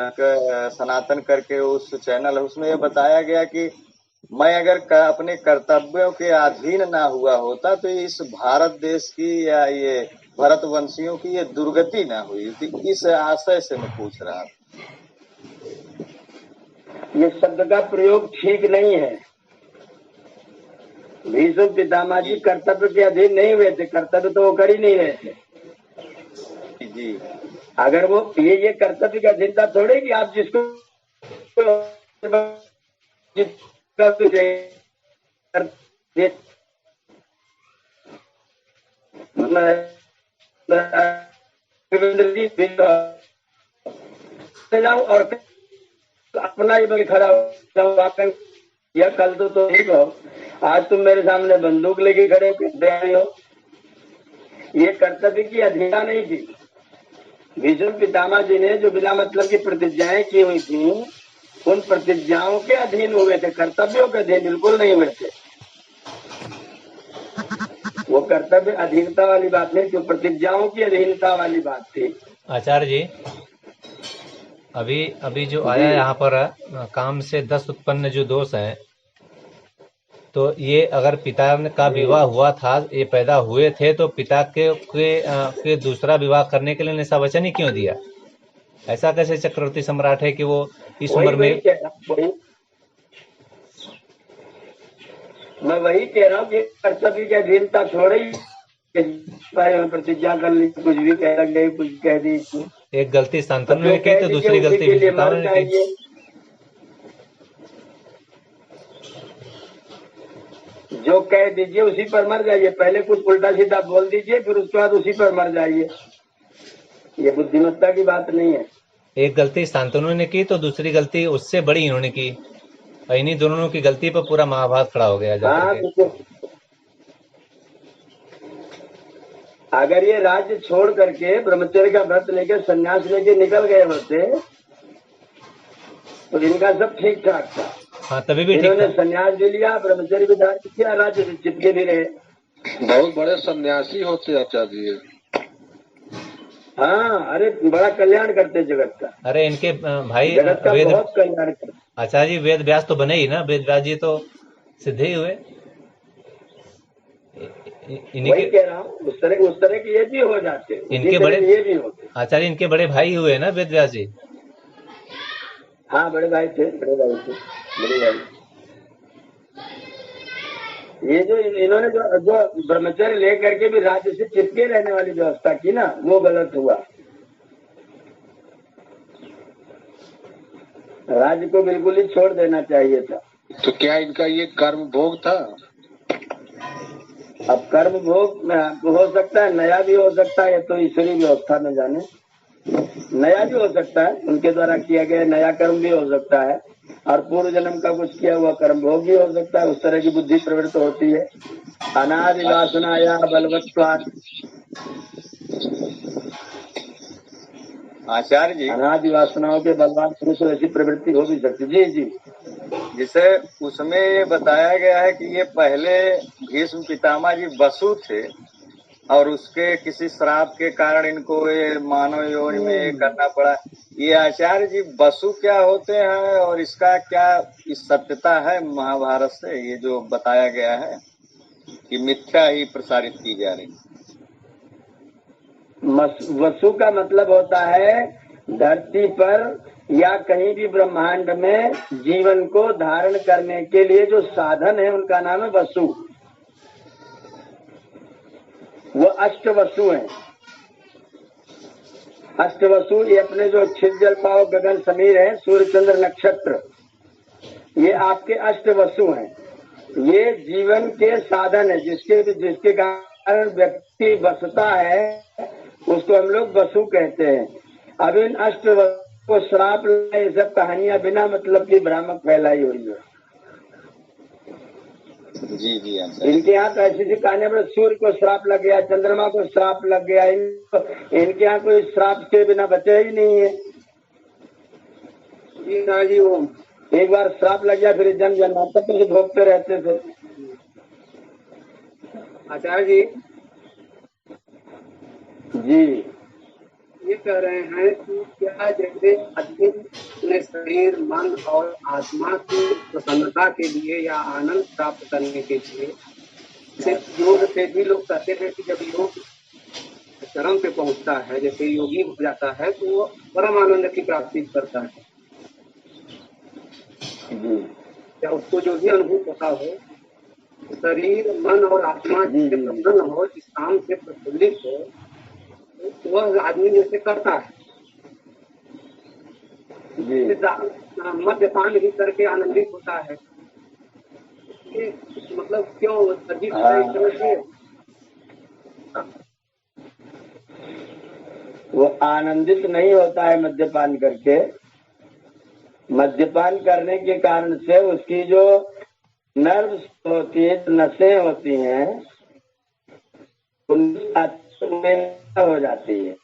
सनातन करके उस चैनल है, उसमें ये बताया गया कि मैं अगर अपने कर्तव्यों के अधीन ना हुआ होता तो इस भारत देश की या ये भरतवंशियों की ये दुर्गति ना हुई थी। इस आशय से मैं पूछ रहा था। ये शब्द का प्रयोग ठीक नहीं है। भीष्म पितामह जी कर्तव्य के अधीन नहीं हुए थे, कर्तव्य तो वो कर ही नहीं रहे थे जी। अगर वो ये कर्तव्य की अधीनता थोड़ी कि आप जिसको जाऊं और अपना ही बल खड़ा हो, या कल तो ठीक हो, आज तुम मेरे सामने बंदूक लेके खड़े हो। ये कर्तव्य की अधीनता नहीं थी। भीष्म पितामह जी ने जो बिना मतलब की प्रतिज्ञाएं की हुई थी, उन प्रतिज्ञाओं के अधीन हुए थे, कर्तव्यों के अधीन बिल्कुल नहीं हुए थे। वो कर्तव्य अधीनता वाली बात नहीं, जो प्रतिज्ञाओं की अधीनता वाली बात थी। आचार्य जी, अभी जो आया यहाँ पर काम से 10 उत्पन्न जो दोष हैं, तो ये अगर पिता का विवाह हुआ था, ये पैदा हुए थे, तो पिता के दूसरा विवाह करने के लिए निशावचन ही क्यों दिया? ऐसा कैसे चक्रवर्ती सम्राट है कि वो इस उम्र में? मैं वही कह रहा हूँ कि कर्तव्य की अधीनता छोड़ी, प्रतिज्ञा कर ली, कुछ भी कह गए, कुछ कह दी। एक गलती शांतनु ने की तो दूसरी गलती पितामह ने की। जो कह दीजिए उसी पर मर जाइए, पहले कुछ उल्टा सीधा बोल दीजिए, फिर उसके बाद उसी पर मर जाइए। ये बुद्धिमत्ता की बात नहीं है। एक गलती शांतनु ने की तो दूसरी गलती उससे बड़ी इन्होंने की, और इन्हीं दोनों की गलती पर पूरा महाभारत खड़ा हो गया। हाँ, अगर ये राज्य छोड़ करके ब्रह्मचर्य का व्रत लेके संन्यास लेके निकल गए होते तो इनका सब ठीक ठाक था। हाँ, तभी भी इन्होंने संन्यास भी लिया, ब्रह्मचर्य भी धारण किया, राज्य से चिपके भी रहे। बहुत बड़े सन्यासी होते आचार्य। हाँ, अरे बड़ा कल्याण करते जगत का। अरे इनके भाई जगत का बहुत कल्याण करते। आचार्य जी वेद व्यास तो बने ही ना, वेद व्यास जी तो सिद्ध ही हुए। वही कह रहा हूँ, उस तरह के ये भी हो जाते, इनके बड़े ये भी होते। आचार्य इनके बड़े भाई हुए ना वेद व्यास जी। हाँ, बड़े भाई थे। ये जो इन्होंने जो ब्रह्मचर्य लेकर के भी राज्य से चिपके रहने वाली व्यवस्था की ना, वो गलत हुआ। राज्य को बिल्कुल ही छोड़ देना चाहिए था। तो क्या इनका ये कर्म भोग था? अब कर्म भोग हो सकता है, नया भी हो सकता है, तो ईश्वरीय व्यवस्था में जाने। नया भी हो सकता है, उनके द्वारा किया गया नया कर्म भी हो सकता है, और पूर्व जन्म का कुछ किया हुआ कर्म भोग भी हो सकता है। उस तरह की बुद्धि प्रवृत्त होती है। अनादि वासनाया बलवत्वात्। आचार्य जी, अनादि वासनाओं के बलवान पुरुष ऐसी प्रवृत्ति हो भी सकती। जी जी। जिसे उसमें ये बताया गया है कि ये पहले भीष्म पितामह जी वसु थे, और उसके किसी श्राप के कारण इनको ये मानव योनि में ये करना पड़ा। ये आचार्य जी वसु क्या होते हैं और इसका क्या इस सत्यता है महाभारत से, ये जो बताया गया है कि मिथ्या ही प्रसारित की जा रही? वसु का मतलब होता है धरती पर या कहीं भी ब्रह्मांड में जीवन को धारण करने के लिए जो साधन है उनका नाम है वसु। वो अष्टवसु हैं। अष्टवसु ये अपने जो क्षित जल पाव गगन समीर है, सूर्य चंद्र नक्षत्र, ये आपके अष्टवसु हैं। ये जीवन के साधन है, जिसके कारण व्यक्ति बसता है, उसको हम लोग वसु कहते हैं। अब इन अष्टवसु को श्राप ये सब कहानियां बिना मतलब की भ्रामक फैलाई हुई है। जी जी इनके यहाँ तो ऐसी कहानियां, सूर्य को श्राप लग गया, चंद्रमा को श्राप लग गया, इनके यहाँ कोई श्राप के बिना बचे ही नहीं है। जी वो एक बार श्राप लग गया फिर जन्म जन्मांतर से भोगते रहते थे। आचार्य जी जी ये कह रहे हैं कि क्या जैसे आदमी अपने शरीर, मन और आत्मा की प्रसन्नता के लिए या आनंद प्राप्त करने के लिए सिर्फ योग से भी लोग कहते हैं कि जब योग चरम पे पहुंचता है, जैसे योगी हो जाता है, तो वो परम आनंद की प्राप्ति करता है। या उसको जो भी अनुभव होता हो, शरीर, मन और आत्मा जिससे प्रसन्न हो, जिस काम से प्रफुल्लित हो, वह आदमी जैसे करता है। मद्यपान भी करके आनंदित होता है। ये मतलब क्यों अजीब समझिए? वो आनंदित नहीं होता है मद्यपान करके। मद्यपान करने के कारण से उसकी जो नर्व्स होती है, नसें होती हैं, उनमें हो जाती है।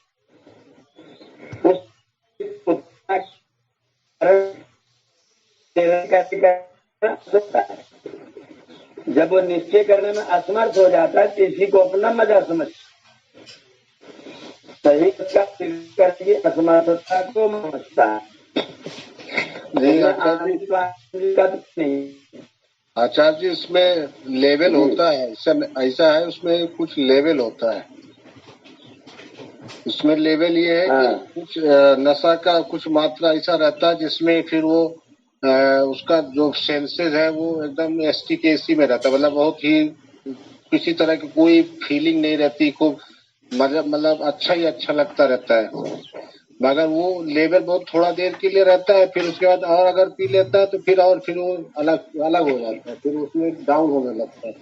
जब वो निश्चय करने में असमर्थ हो जाता है तो इसी को अपना मजा समझ सही करके असमर्थता को समझता है। आचार्य जी इसमें लेवल होता है, ऐसा है, उसमें कुछ लेवल होता है। उसमें लेवल ये है कि कुछ नशा का कुछ मात्रा ऐसा रहता है जिसमें फिर वो उसका जो सेंसेस है वो एकदम एसटी के एसी में रहता है। मतलब बहुत ही किसी तरह की कोई फीलिंग नहीं रहती, खूब मतलब अच्छा ही अच्छा लगता रहता है। मगर वो लेवल बहुत थोड़ा देर के लिए रहता है, फिर उसके बाद और अगर पी लेता है तो फिर वो अलग हो जाता है, फिर उसमें डाउन होने लगता है।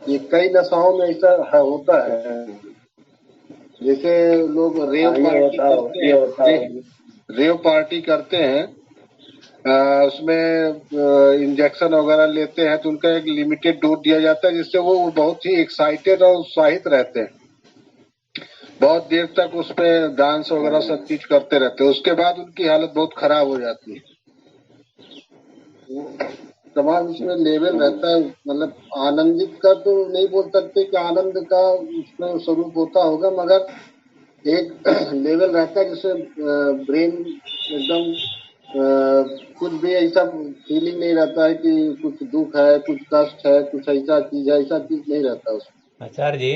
ये कई नशाओं में ऐसा होता है। जैसे लोग रेव पार्टी करते हैं, उसमें इंजेक्शन वगैरह लेते हैं, तो उनका एक लिमिटेड डोज दिया जाता है, जिससे वो बहुत ही एक्साइटेड और उत्साहित रहते हैं। बहुत देर तक उसमें डांस वगैरह सब चीज करते रहते हैं। उसके बाद उनकी हालत बहुत खराब हो जाती है। तमाम इसमें लेवल रहता है। मतलब आनंदित का तो नहीं बोल सकते कि आनंद का उसमें स्वरूप होता होगा, मगर एक लेवल रहता है जिसमें ब्रेन एकदम कुछ भी ऐसा फीलिंग नहीं रहता है कि कुछ दुख है, कुछ कष्ट है, कुछ ऐसा चीज नहीं रहता उसमें। आचार्य जी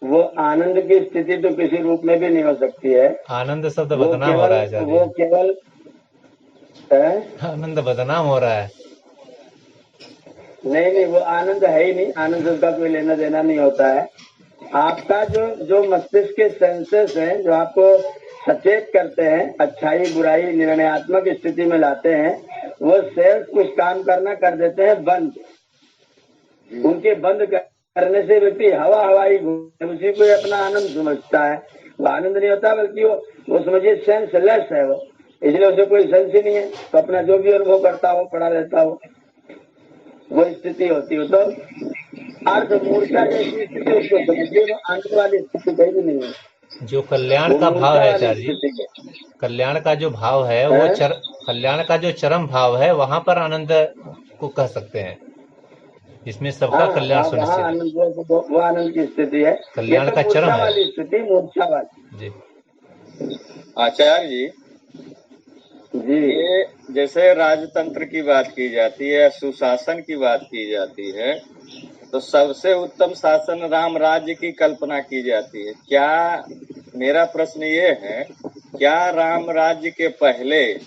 वो आनंद की स्थिति तो किसी रूप में भी नहीं हो सकती है। आनंद शब्द बदनाम हो रहा है। वो केवल आनंद बदनाम हो रहा है। नहीं, वो आनंद है ही नहीं। आनंद उसका कोई लेना देना नहीं होता है। आपका जो मस्तिष्क के सेंसेस हैं, जो आपको सचेत करते हैं, अच्छाई बुराई निर्णयात्मक स्थिति में लाते हैं, वो सेल्स कुछ काम करना कर देते हैं बंद। उनके बंद करने से व्यक्ति हवाई उसी को अपना आनंद समझता है। वो आनंद नहीं होता, बल्कि वो समझिए सेंसलेस है वो, इसलिए उसे कोई सेंस ही नहीं है। तो अपना जो भी अनुभव करता हो, पड़ा रहता हो, वो स्थिति होती हो। तो अर्थ मूर्छा जैसी स्थिति उसको समझिए, वो आनंद वाली स्थिति कहीं नहीं है। जो कल्याण का भाव है आचार्य जी, कल्याण का जो भाव है वो कल्याण का जो चरम भाव है, वहाँ पर आनंद को कह सकते हैं। इसमें सबका कल्याण वहाँ सुनिश्चित है। आनंद वो आनंद की स्थिति है। ये कल्याण तो का चरम मूर्छा है। वाली स्थिति, मूर्छा वाली। जी आचार्य जी, जी ये जैसे राजतंत्र की बात की जाती है, सुशासन की बात की जाती है, तो सबसे उत्तम शासन राम राज्य की कल्पना की जाती है। क्या, मेरा प्रश्न ये है, क्या राम राज्य के पहले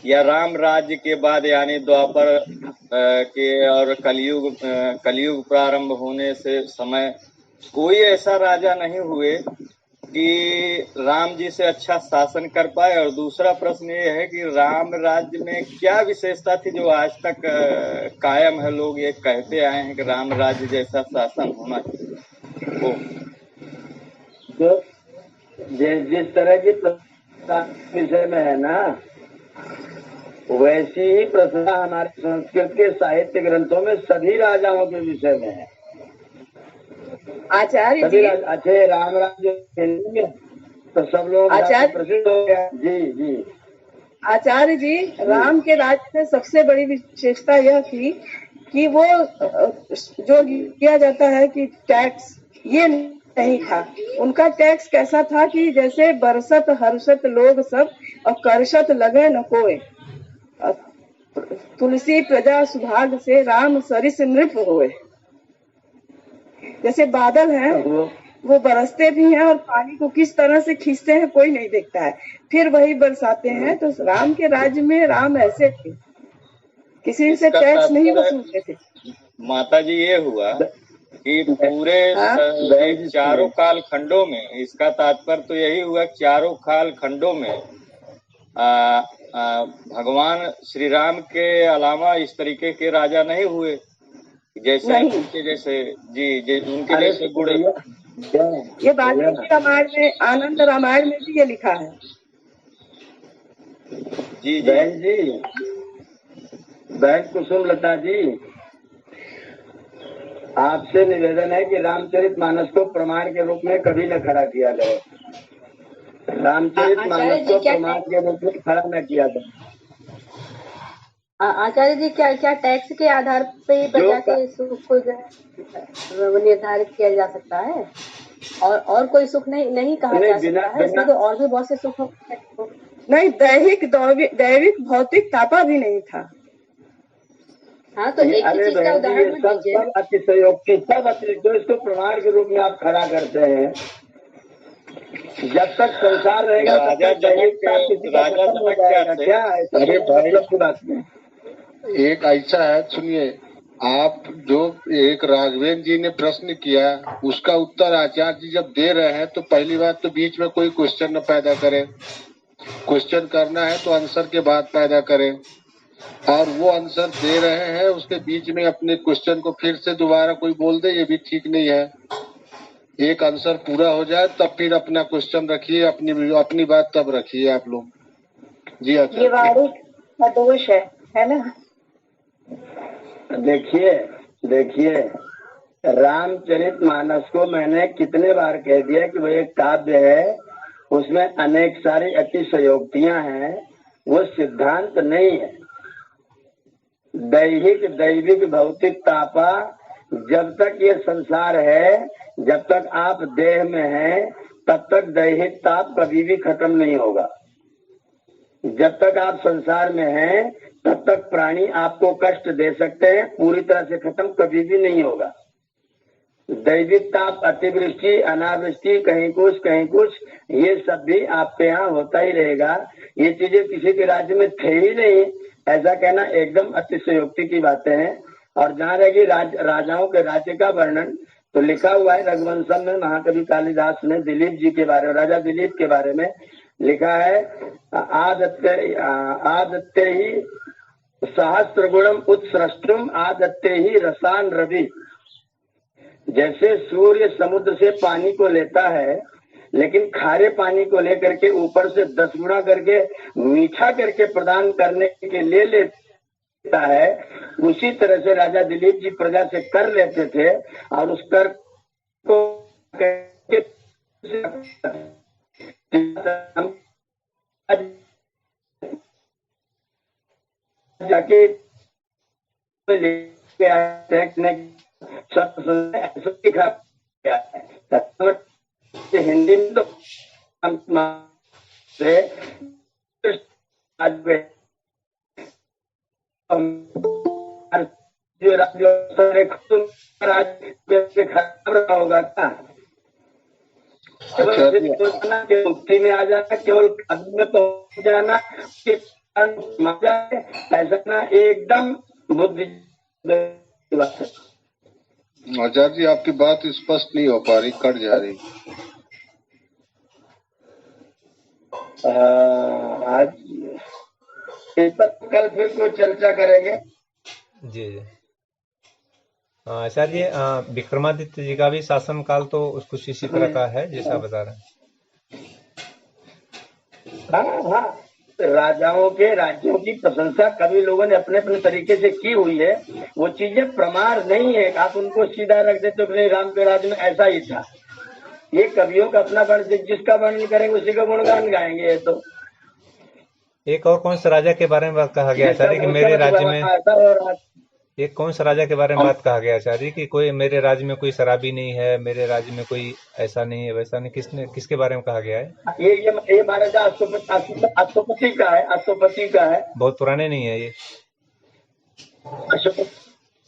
या राम राज्य के बाद, यानी द्वापर के और कलयुग प्रारंभ होने से समय, कोई ऐसा राजा नहीं हुए कि राम जी से अच्छा शासन कर पाए? और दूसरा प्रश्न ये है कि राम राज्य में क्या विशेषता थी जो आज तक कायम है? लोग ये कहते आए हैं कि राम राज्य जैसा शासन होना चाहिए। वो जो जिस तरह की प्रथा विषय में है ना, वैसी ही प्रथा हमारे संस्कृत के साहित्य ग्रंथों में सभी राजाओं के विषय में है। आचार्य सभी जी, अच्छे राम राज्य में तो सब लोग आचार्य प्रसिद्ध हो गया। जी जी आचार्य जी, राम के राज्य में सबसे बड़ी विशेषता यह थी कि वो जो किया जाता है कि टैक्स, ये नहीं था। उनका टैक्स कैसा था कि जैसे बरसत हर्षत लोग सब और करशत लगे न कोय, तुलसी प्रजा सुभाग से राम सरिस नृप होए। जैसे बादल हैं, वो बरसते भी हैं और पानी को किस तरह से खींचते हैं कोई नहीं देखता है, फिर वही बरसाते हैं। तो राम के राज्य में राम ऐसे थे, किसी से टैक्स नहीं वसूलते थे। माता जी ये हुआ कि पूरे चारों काल खंडों में, इसका तात्पर्य तो यही हुआ, चारों काल खंडों में भगवान श्री राम के अलावा इस तरीके के राजा नहीं हुए जैसे उनके जैसे। जी उनके जैसे गुण। ये वाल्मीकि रामायण में, आनंद रामायण में भी ये लिखा है। जी बहन जी, बहन कुसुम लता जी, आपसे निवेदन है कि रामचरितमानस को प्रमाण के रूप में कभी न खड़ा किया जाए। रामचरितमानस को प्रमाण के रूप में खड़ा न किया जाए। आचार्य जी, क्या क्या टैक्स के आधार पे ही प्रजा के सुख को जो है निर्धारित किया जा सकता है? और कोई सुख नहीं कहा जा सकता है? इसमें तो और भी बहुत से सुख नहीं, दैविक भौतिक तापा भी नहीं था। हाँ, तो एक चीज का उदाहरण सब अतिशयोक्ति, सब जो इसको प्रमाण के रूप में आप खड़ा करते हैं, जब तक संसार रहेगा राजा जनक क्या है? अरे भाई बात में एक ऐसा है, सुनिए, आप जो एक राघवेंद्र जी ने प्रश्न किया उसका उत्तर आचार्य जी जब दे रहे हैं तो पहली बात तो बीच में कोई क्वेश्चन न पैदा करें। क्वेश्चन करना है तो आंसर के बाद पैदा करें, और वो आंसर दे रहे हैं उसके बीच में अपने क्वेश्चन को फिर से दोबारा कोई बोल दे, ये भी ठीक नहीं है। एक आंसर पूरा हो जाए तब फिर अपना क्वेश्चन रखिए, अपनी बात तब रखिए आप लोग। जी अच्छा, ये वाणी का दोष है ना। देखिए रामचरितमानस को मैंने कितने बार कह दिया कि वो एक काव्य है, उसमें अनेक सारी अतिशयोक्तियां हैं, वो सिद्धांत नहीं है। दैविक भौतिक तापा, जब तक ये संसार है, जब तक आप देह में हैं, तब तक दैहिक ताप कभी भी खत्म नहीं होगा। जब तक आप संसार में हैं तब तक प्राणी आपको कष्ट दे सकते हैं, पूरी तरह से खत्म कभी भी नहीं होगा। दैविक ताप, अतिवृष्टि, अनावृष्टि, कहीं कुछ, ये सब भी आपके यहाँ होता ही रहेगा। ये चीजें किसी के राज्य में थे ही नहीं, ऐसा कहना एकदम अतिशयोक्ति की बातें हैं। और जहाँ रहेगी राजाओं के राज्य का वर्णन, तो लिखा हुआ है रघुवंशम में, महाकवि कालिदास ने दिलीप जी के बारे में, राजा दिलीप के बारे में लिखा है, आदत्ते ही सहस्त्र गुणम उत्सृष्टुम आदत्ते ही रसान रवि। जैसे सूर्य समुद्र से पानी को लेता है, लेकिन खारे पानी को लेकर के ऊपर से 10 गुना करके मीठा करके प्रदान करने के लिए लेता है, उसी तरह से राजा दिलीप जी प्रजा से कर लेते थे, और उस कर को जाके टैक्स ने ऐसा लिखा गया है हिंदी में तो खराब रहा होगा क्या? मुक्ति में आ जाना, केवल पद में पहुंच जाना, ऐसा ना एकदम बुद्धि। आचार्य जी आपकी बात स्पष्ट नहीं हो पा रही, कट जा रही। आज इस पर कल फिर कोई चर्चा करेंगे। जी जी आचार्य जी, विक्रमादित्य जी का भी शासन काल तो कुछ इसी तरह का है जैसा बता रहे हैं। हाँ, राजाओं के राज्यों की प्रशंसा कभी लोगों ने अपने अपने तरीके से की हुई है। वो चीजें प्रमाण नहीं है। आप उनको सीधा रख देते तो अपने राम के राज्य में ऐसा ही था। ये कवियों का अपना वर्ण, जिसका वर्णन करेंगे उसी का गुणगान गाएंगे। तो एक और कौन सा राजा के बारे में बात कहा गया आचार्य कि मेरे राज्य में, एक कौन सा राजा के बारे में बात कहा गया आचार्य कि कोई मेरे राज्य में कोई शराबी नहीं है, मेरे राज्य में कोई ऐसा नहीं है वैसा नहीं, किसके बारे में कहा गया है? ये महाराजा अश्वपति का है, अश्वपति का है, बहुत पुराने नहीं है ये।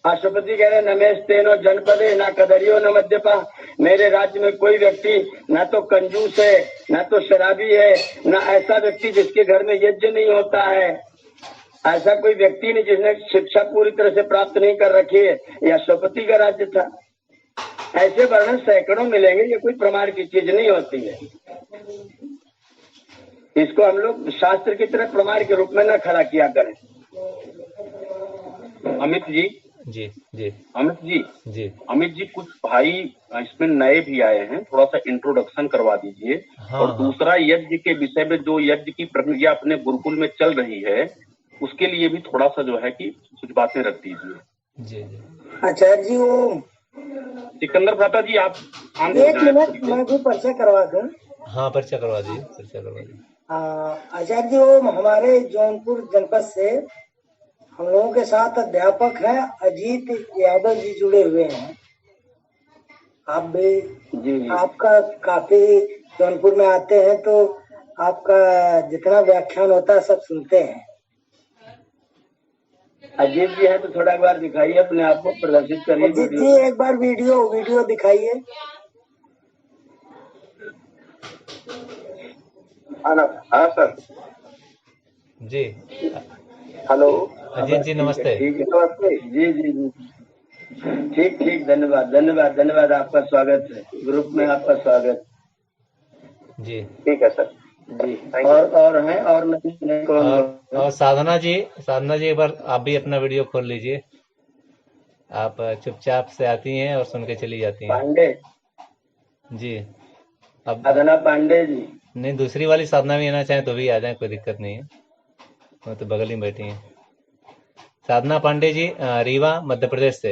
अश्वपति कह रहे नमेस्तेनो जनपदे न कदरियो न मद्यपा। मेरे राज्य में कोई व्यक्ति न तो कंजूस है, न तो शराबी है, न ऐसा व्यक्ति जिसके घर में यज्ञ नहीं होता है। ऐसा कोई व्यक्ति नहीं जिसने शिक्षा पूरी तरह से प्राप्त नहीं कर रखी है। यह अश्वपति का राज्य था। ऐसे वर्णन सैकड़ों मिलेंगे। ये कोई प्रमाण की चीज नहीं होती है। इसको हम लोग शास्त्र की तरह प्रमाण के रूप में न खड़ा किया करें। अमित जी जी जी अमित जी जी अमित जी, कुछ भाई इसमें नए भी आए हैं, थोड़ा सा इंट्रोडक्शन करवा दीजिए। हाँ, और दूसरा, यज्ञ के विषय में जो यज्ञ की प्रक्रिया अपने गुरुकुल में चल रही है उसके लिए भी थोड़ा सा जो है कि कुछ बातें रख दीजिए। जी जी आचार्य जी, वो सिकंदर भ्राता जी आप एक मिनट मैं भी पर्चा करवा दूं। हाँ, पर्चा करवा दीजिए, पर्चा करवा दीजिए। आचार्य जी, वो हमारे जौनपुर जनपद से हम लोगों के साथ अध्यापक हैं अजीत यादव जी जुड़े हुए हैं। आप भी जी आपका काफी जौनपुर में आते हैं तो आपका जितना व्याख्यान होता है सब सुनते हैं। अजीत जी है तो थोड़ा एक बार दिखाइए, अपने आप को प्रदर्शित करिए। अजीत जी एक बार वीडियो दिखाइए। हाँ सर जी। हेलो अजीत जी नमस्ते। ठीक है, नमस्ते जी जी जी। ठीक, धन्यवाद। आपका स्वागत है, ग्रुप में आपका स्वागत जी। ठीक है सर जी। और हैं और नहीं और साधना जी एक बार आप भी अपना वीडियो खोल लीजिए। आप चुपचाप से आती हैं और सुन के चली जाती हैं। पांडे जी। अब साधना पांडे जी, नहीं, दूसरी वाली साधना भी आना चाहें तो भी आ जाए, कोई दिक्कत नहीं है। वो तो बगल ही बैठी हैं। साधना पांडे जी, रीवा मध्य प्रदेश से।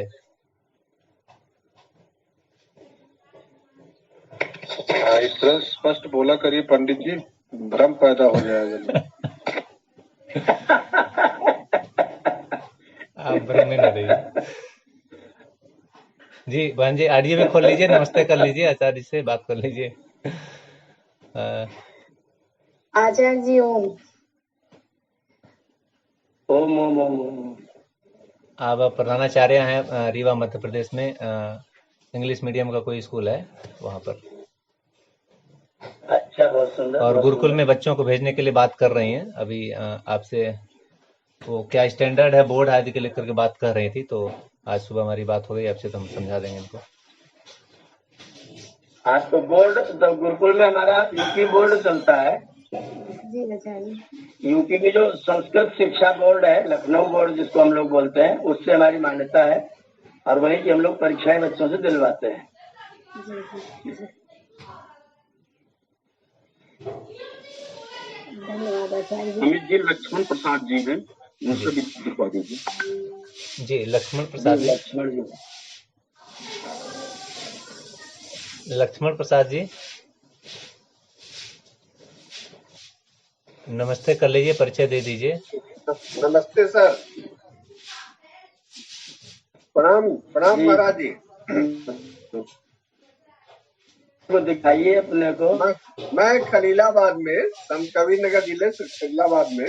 इस तरह स्पष्ट बोला करिए पंडित जी, भ्रम पैदा हो जाएगा। आप भ्रम में न रहिए जी। बहन जी ऑडियो में खोल लीजिए, नमस्ते कर लीजिए, आचार्य से बात कर लीजिए। आचार्य जी ओम। आप प्रधानाचार्य हैं रीवा मध्य प्रदेश में। इंग्लिश मीडियम का कोई स्कूल है वहाँ पर। अच्छा, बहुत सुंदर। और गुरुकुल में बच्चों को भेजने के लिए बात कर रही हैं अभी। आपसे वो क्या स्टैंडर्ड है बोर्ड आदि के लेकर के बात कर रही थी, तो आज सुबह हमारी बात हो गई आपसे, तो हम समझा देंगे इनको। आज तो बोर्ड, तो गुरुकुल में हमारा यूपी बोर्ड चलता है। जी आचार्य। यूपी की जो संस्कृत शिक्षा बोर्ड है, लखनऊ बोर्ड जिसको हम लोग बोलते हैं, उससे हमारी मान्यता है और वही की हम लोग परीक्षाएं बच्चों से दिलवाते हैं। धन्यवाद आचार्य जी। अमित जी, लक्ष्मण प्रसाद जी हैं, उनसे भी दिखवा दीजिए। जी, लक्ष्मण प्रसाद जी। लक्ष्मण प्रसाद जी नमस्ते कर लीजिए, परिचय दे दीजिए। नमस्ते सर। प्रणाम प्रणाम महाराज जी। को दिखाइए अपने को। मैं खलीलाबाद में, कबीर नगर जिले से खलीलाबाद में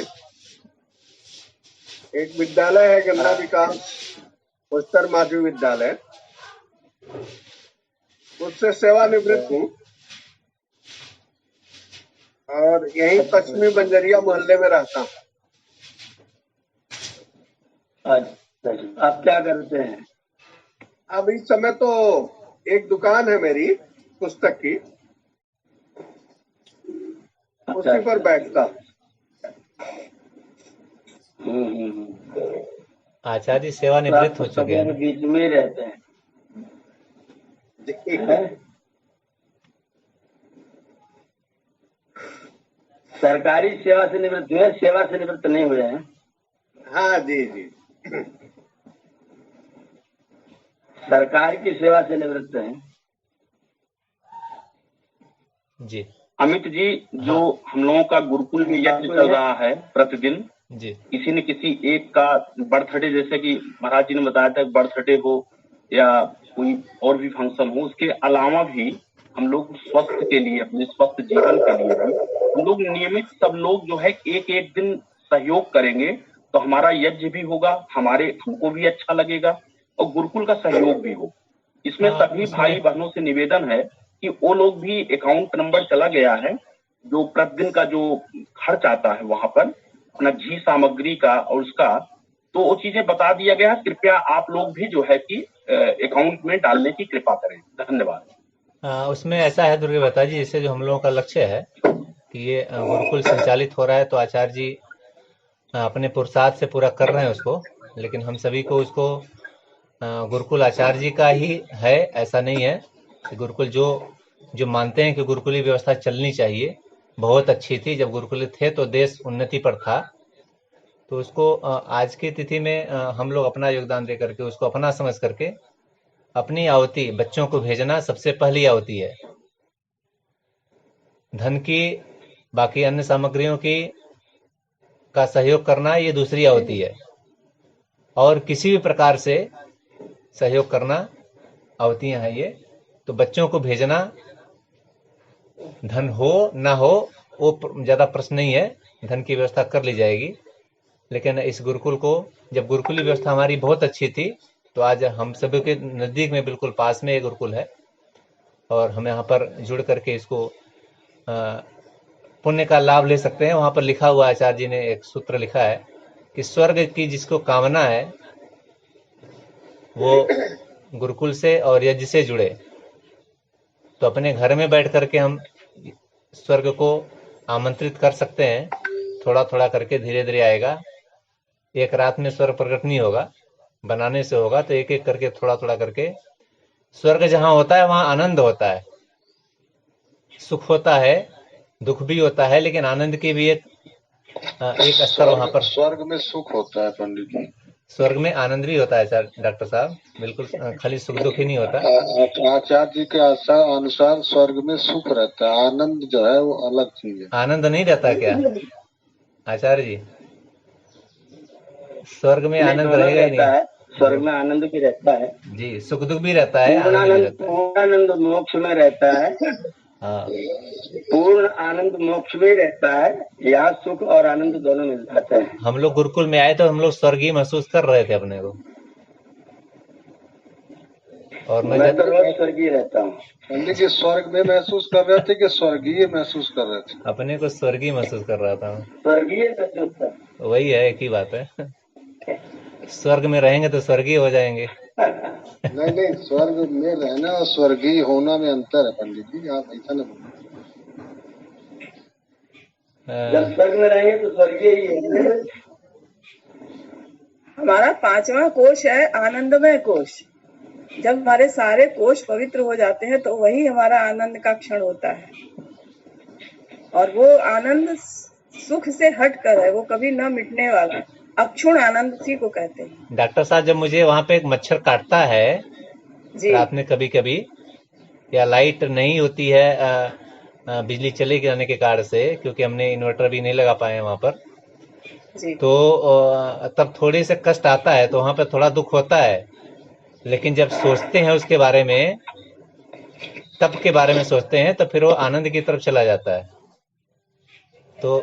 एक विद्यालय है, गन्ना विकास उच्चतर माध्यमिक विद्यालय, उससे सेवानिवृत्त हूँ और यही पश्चिमी बंजरिया मोहल्ले में रहता हूँ। अच्छा, आप क्या करते हैं? अब इस समय तो एक दुकान है मेरी पुस्तक की, उसी पर बैठता। आचार्य सेवानिवृत्त हो चुके हैं। बीच में ही रहते हैं। सरकारी सेवा से निवृत्त हुए, सेवा से निवृत्त नहीं हुए हैं। हाँ जी जी। सरकार की सेवा से निवृत्त हैं जी। अमित जी, जो हम लोगों का गुरुकुल में यज्ञ चल रहा है प्रतिदिन जी, किसी न किसी एक का बर्थडे, जैसे कि महाराज जी ने बताया था, बर्थडे हो या कोई और भी फंक्शन हो, उसके अलावा भी हम लोग स्वस्थ के लिए, अपने स्वस्थ जीवन के लिए भी हम लोग नियमित सब लोग जो है एक एक दिन सहयोग करेंगे तो हमारा यज्ञ भी होगा, हमको भी अच्छा लगेगा और गुरुकुल का सहयोग भी हो। इसमें सभी भाई बहनों से निवेदन है कि वो लोग भी, अकाउंट नंबर चला गया है, जो प्रतिदिन का जो खर्च आता है वहां पर अपना घी सामग्री का और उसका, तो वो चीजें बता दिया गया है। कृपया आप लोग भी जो है कि अकाउंट में डालने की कृपा करें। धन्यवाद। उसमें ऐसा है दुर्गावता जी, जैसे जो हम लोगों का लक्ष्य है कि ये गुरुकुल संचालित हो रहा है तो आचार्य जी अपने पुरुषार्थ से पूरा कर रहे हैं उसको, लेकिन हम सभी को उसको गुरुकुल आचार्य जी का ही है, ऐसा नहीं है। गुरुकुल जो मानते हैं कि गुरुकुली व्यवस्था चलनी चाहिए, बहुत अच्छी थी जब गुरुकुल थे तो देश उन्नति पर था, तो उसको आज की तिथि में हम लोग अपना योगदान दे करके उसको अपना समझ करके अपनी आहुति बच्चों को भेजना सबसे पहली आहुति है। धन की, बाकी अन्य सामग्रियों की का सहयोग करना ये दूसरी आहुति है, और किसी भी प्रकार से सहयोग करना आहुतियां हैं ये। तो बच्चों को भेजना, धन हो ना हो वो ज्यादा प्रश्न नहीं है, धन की व्यवस्था कर ली जाएगी। लेकिन इस गुरुकुल को, जब गुरुकुली व्यवस्था हमारी बहुत अच्छी थी तो आज हम सभी के नजदीक में बिल्कुल पास में एक गुरुकुल है और हम यहाँ पर जुड़ करके इसको पुण्य का लाभ ले सकते हैं। वहां पर लिखा हुआ, आचार्य जी ने एक सूत्र लिखा है कि स्वर्ग की जिसको कामना है वो गुरुकुल से और यज्ञ से जुड़े। तो अपने घर में बैठ करके हम स्वर्ग को आमंत्रित कर सकते हैं, थोड़ा थोड़ा करके धीरे धीरे आएगा। एक रात में स्वर्ग प्रकट नहीं होगा, बनाने से होगा। तो एक एक करके थोड़ा थोड़ा करके स्वर्ग जहां होता है वहां आनंद होता है, सुख होता है, दुख भी होता है, लेकिन आनंद की भी एक स्तर वहां पर। स्वर्ग में सुख होता है पंडित जी, स्वर्ग में आनंद भी होता है सर, डॉक्टर साहब, बिल्कुल खाली सुख दुख ही नहीं होता। आचार्य जी के अनुसार स्वर्ग में सुख रहता है, आनंद जो है वो अलग चीज है। आनंद नहीं रहता क्या आचार्य जी? स्वर्ग में आनंद रहेगा ही नहीं। स्वर्ग में आनंद भी रहता है जी, सुख दुख भी रहता है, पूर्ण आनंद मोक्ष में रहता है। हाँ, पूर्ण आनंद मोक्ष में रहता है, यहाँ सुख और आनंद दोनों मिल जाते हैं। हम लोग गुरुकुल में आए तो हम लोग स्वर्गीय महसूस कर रहे थे अपने को, और मैं तो रोज स्वर्गीय रहता हूँ। पंडित जी स्वर्ग में महसूस कर रहे थे कि स्वर्गीय महसूस कर रहे थे? अपने को स्वर्गीय महसूस कर रहा था। स्वर्गीय महसूस कर, वही है, एक ही बात है। स्वर्ग में रहेंगे तो स्वर्गीय हो जाएंगे। नहीं, स्वर्ग में रहना और स्वर्गीय होना में अंतर है पंडित जी, आप ऐसा न बोलो। जब स्वर्ग में रहेंगे तो स्वर्गीय ही है। हमारा 5वां कोश है आनंदमय कोश। जब हमारे सारे कोश पवित्र हो जाते हैं तो वही हमारा आनंद का क्षण होता है, और वो आनंद सुख से हट कर है, वो कभी न मिटने वाला अक्षुण आनंद उसी को कहते हैं। डॉक्टर साहब, जब मुझे वहाँ पे एक मच्छर काटता है जी, रात में कभी कभी, या लाइट नहीं होती है, बिजली चले जाने के कारण से, क्योंकि हमने इन्वर्टर भी नहीं लगा पाए वहाँ पर जी, तो तब थोड़े से कष्ट आता है, तो वहाँ पे थोड़ा दुख होता है। लेकिन जब सोचते हैं उसके बारे में, तब के बारे में सोचते हैं, तो फिर वो आनंद की तरफ चला जाता है। तो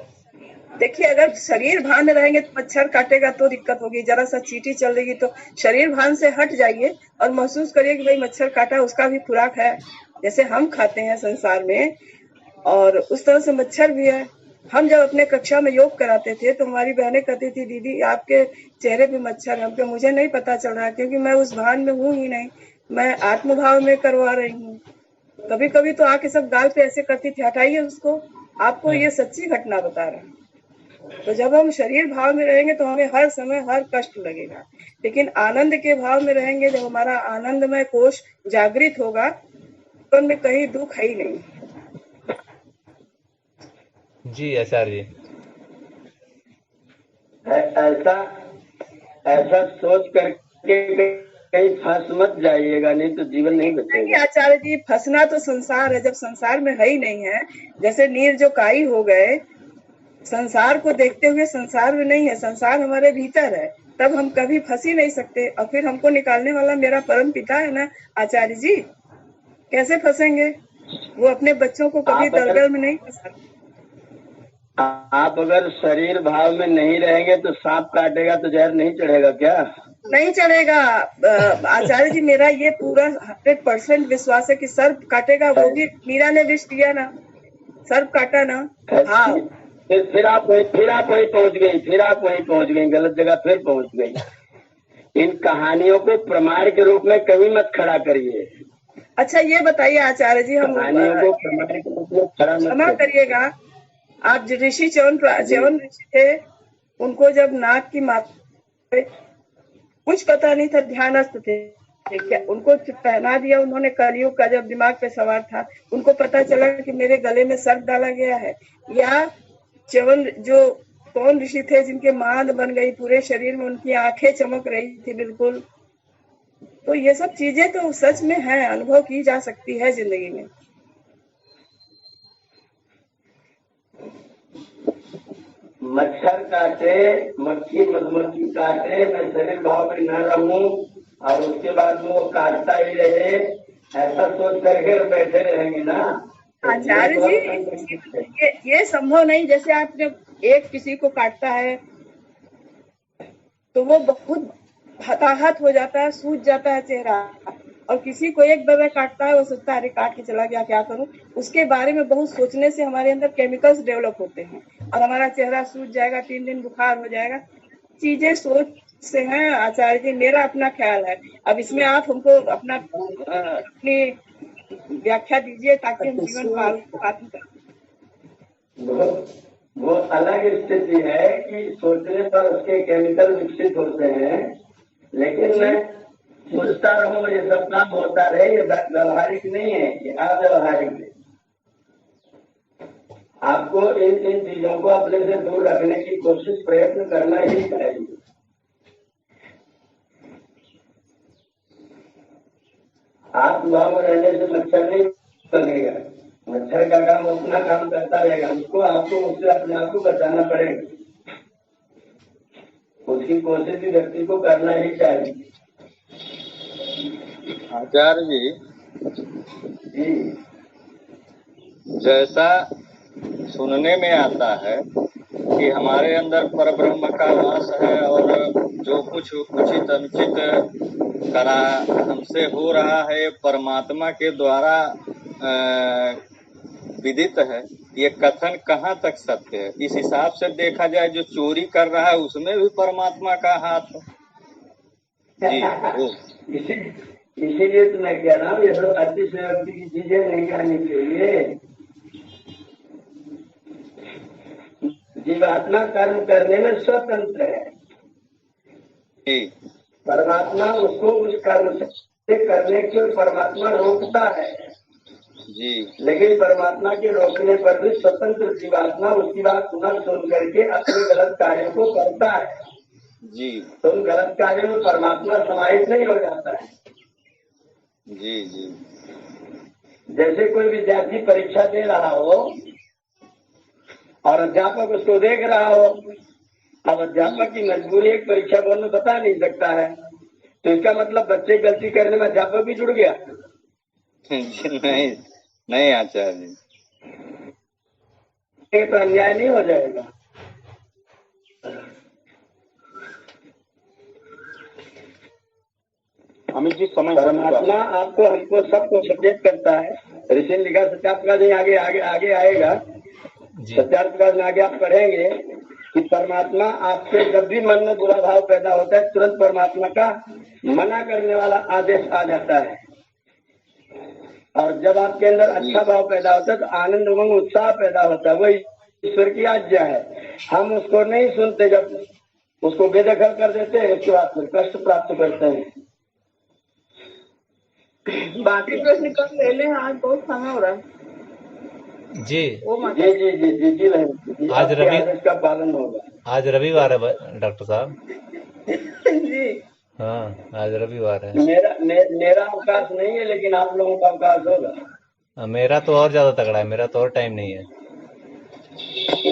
देखिए, अगर शरीर भान में रहेंगे तो मच्छर काटेगा तो दिक्कत होगी, जरा सा चींटी चल रही तो शरीर भान से हट जाइए और महसूस करिए कि भाई मच्छर काटा, उसका भी खुराक है, जैसे हम खाते हैं संसार में, और उस तरह से मच्छर भी है। हम जब अपने कक्षा में योग कराते थे तो हमारी बहनें कहती थी, दीदी आपके चेहरे पे मच्छर है। हमको मुझे नहीं पता चल रहा क्योंकि मैं उस भान में हूँ ही नहीं, मैं आत्मभाव में करवा रही हूँ। कभी कभी तो आके सब गाल पे ऐसे करती थी, हटाइए उसको, आपको ये सच्ची घटना बता रहे हैं। तो जब हम शरीर भाव में रहेंगे तो हमें हर समय हर कष्ट लगेगा, लेकिन आनंद के भाव में रहेंगे, जब हमारा आनंदमय कोश जागृत होगा तो उनमें कहीं दुख है ही नहीं। जी आचार्य जी, ऐसा सोच करके कहीं फंस मत जाइएगा, नहीं तो जीवन नहीं बचेगा। आचार्य जी, फंसना तो संसार है, जब संसार में है ही नहीं है, जैसे नीर जो काई हो गए, संसार को देखते हुए संसार में नहीं है, संसार हमारे भीतर है, तब हम कभी फंस ही नहीं सकते। और फिर हमको निकालने वाला मेरा परम पिता है ना आचार्य जी, कैसे फंसेंगे? वो अपने बच्चों को कभी दलदल में नहीं फंसाते। आप अगर शरीर भाव में नहीं रहेंगे तो सांप काटेगा तो जहर नहीं चढ़ेगा क्या? नहीं चढ़ेगा आचार्य जी, मेरा ये पूरा 100% विश्वास है कि सर्प काटेगा। वो भी मीरा ने विष दिया ना, सर्प काटा ना। हाँ, फिर आप वही पहुंच गई, गलत जगह फिर पहुंच गई। इन कहानियों को प्रमाण के रूप में कभी मत खड़ा करिए। अच्छा ये बताइए आचार्य जी, हम कहानियों को प्रमाण के रूप में खड़ा क्षमा करिएगा, आप ऋषि च्यवन ऋषि थे, उनको जब नाक की मात्रा कुछ पता नहीं था, ध्यानस्थ थे क्या, उनको पहना दिया उन्होंने, कलयुग का जब दिमाग पे सवार था, उनको पता चला कि मेरे गले में सर्प डाला गया है। या च्यवन जो कौन ऋषि थे जिनके मांद बन गई पूरे शरीर में, उनकी आंखें चमक रही थी बिल्कुल। तो ये सब चीजें तो सच में है, अनुभव की जा सकती है जिंदगी में। मच्छर काटे, मक्खी मधुमक्खी काटे, मैं शरीर भाव में न रहूं और उसके बाद वो काटता ही रहे, ऐसा सोच करके बैठे रहेंगे ना आचार्य जी, ये संभव नहीं। जैसे आपने एक किसी को काटता है तो वो बहुत हताहत हो जाता है, सूज जाता है चेहरा, और किसी को एक दवा काटता है वो सोचता है अरे काट के चला गया, क्या करूं। उसके बारे में बहुत सोचने से हमारे अंदर केमिकल्स डेवलप होते हैं और हमारा चेहरा सूज जाएगा, 3 दिन बुखार हो जाएगा। चीजें सोच से हैं आचार्य जी, मेरा अपना ख्याल है। अब इसमें आप हमको अपनी व्याख्या दीजिए ताकि हम जीवन पालन करें। वो अलग स्थिति है कि सोचने पर उसके केमिकल विकसित होते हैं, लेकिन मैं सोचता रहूं ये सब काम होता रहे, ये व्यवहारिक नहीं है, ये अव्यवहारिक है। आपको इन चीजों को अपने से दूर रखने की कोशिश प्रयत्न करना ही चाहिए। आत्मभाव में रहने से मच्छर नहीं बनेगा, मच्छर का काम अपना काम करता रहेगा, उसको आपको उससे अपने आप को बचाना पड़ेगा। उसकी कोशिश भी व्यक्ति को करना ही चाहिए। आचार्य जी, जैसा सुनने में आता है कि हमारे अंदर परब्रह्म का वास है और जो कुछ उचित अनुचित करा हमसे हो रहा है परमात्मा के द्वारा विदित है, ये कथन कहाँ तक सत्य है? इस हिसाब से देखा जाए जो चोरी कर रहा है उसमें भी परमात्मा का हाथ है जी। इसीलिए तो मैं कह रहा हूँ ये सब अतिशयोक्ति की चीजें नहीं करनी चाहिए। जीवात्मा कर्म करने में स्वतंत्र है, परमात्मा उसको उस कर्म से करने के परमात्मा रोकता है जी, लेकिन परमात्मा के रोकने पर भी स्वतंत्र जीवात्मा उसकी बात न सुन करके अपने गलत कार्यों को करता है जी। तो उन गलत कार्यों में परमात्मा समाहित नहीं हो जाता है जी जी। जैसे कोई विद्यार्थी परीक्षा दे रहा हो और अध्यापक उसको देख रहा हो, अब अध्यापक की मजबूरी एक परीक्षा बोर्ड में बता नहीं सकता है, तो इसका मतलब बच्चे गलती करने में अध्यापक भी जुड़ गया? नहीं नहीं आचार्य जी, ये तो अन्याय नहीं हो जाएगा? अमित जी समय परमात्मा आपको हमको सबको सचेत करता है। ऋषि ने लिखा, सत्यार्थ प्रकाश नहीं आगे आगे आगे आएगा। सत्यार्थ प्रकाश में आगे आप पढ़ेंगे कि परमात्मा आपके जब भी मन में बुरा भाव पैदा होता है, तुरंत परमात्मा का मना करने वाला आदेश आ जाता है। और जब आपके अंदर अच्छा भाव पैदा होता है तो आनंद उमंग उत्साह पैदा होता है। वही ईश्वर की आज्ञा है। हम उसको नहीं सुनते, जब उसको बेदखल कर देते हैं, उसके बाद फिर कष्ट प्राप्त करते हैं। बाकी प्रश्न कल ले लें, आज बहुत समय हो रहा है। जी जी जी जी जी जी जी, आज रवि का पालन होगा। आज रविवार है डॉक्टर साहब। जी हाँ, आज रविवार है। मेरा अवकाश नहीं है, लेकिन आप लोगों का अवकाश होगा। मेरा तो और ज्यादा तगड़ा है, मेरा तो और टाइम नहीं है।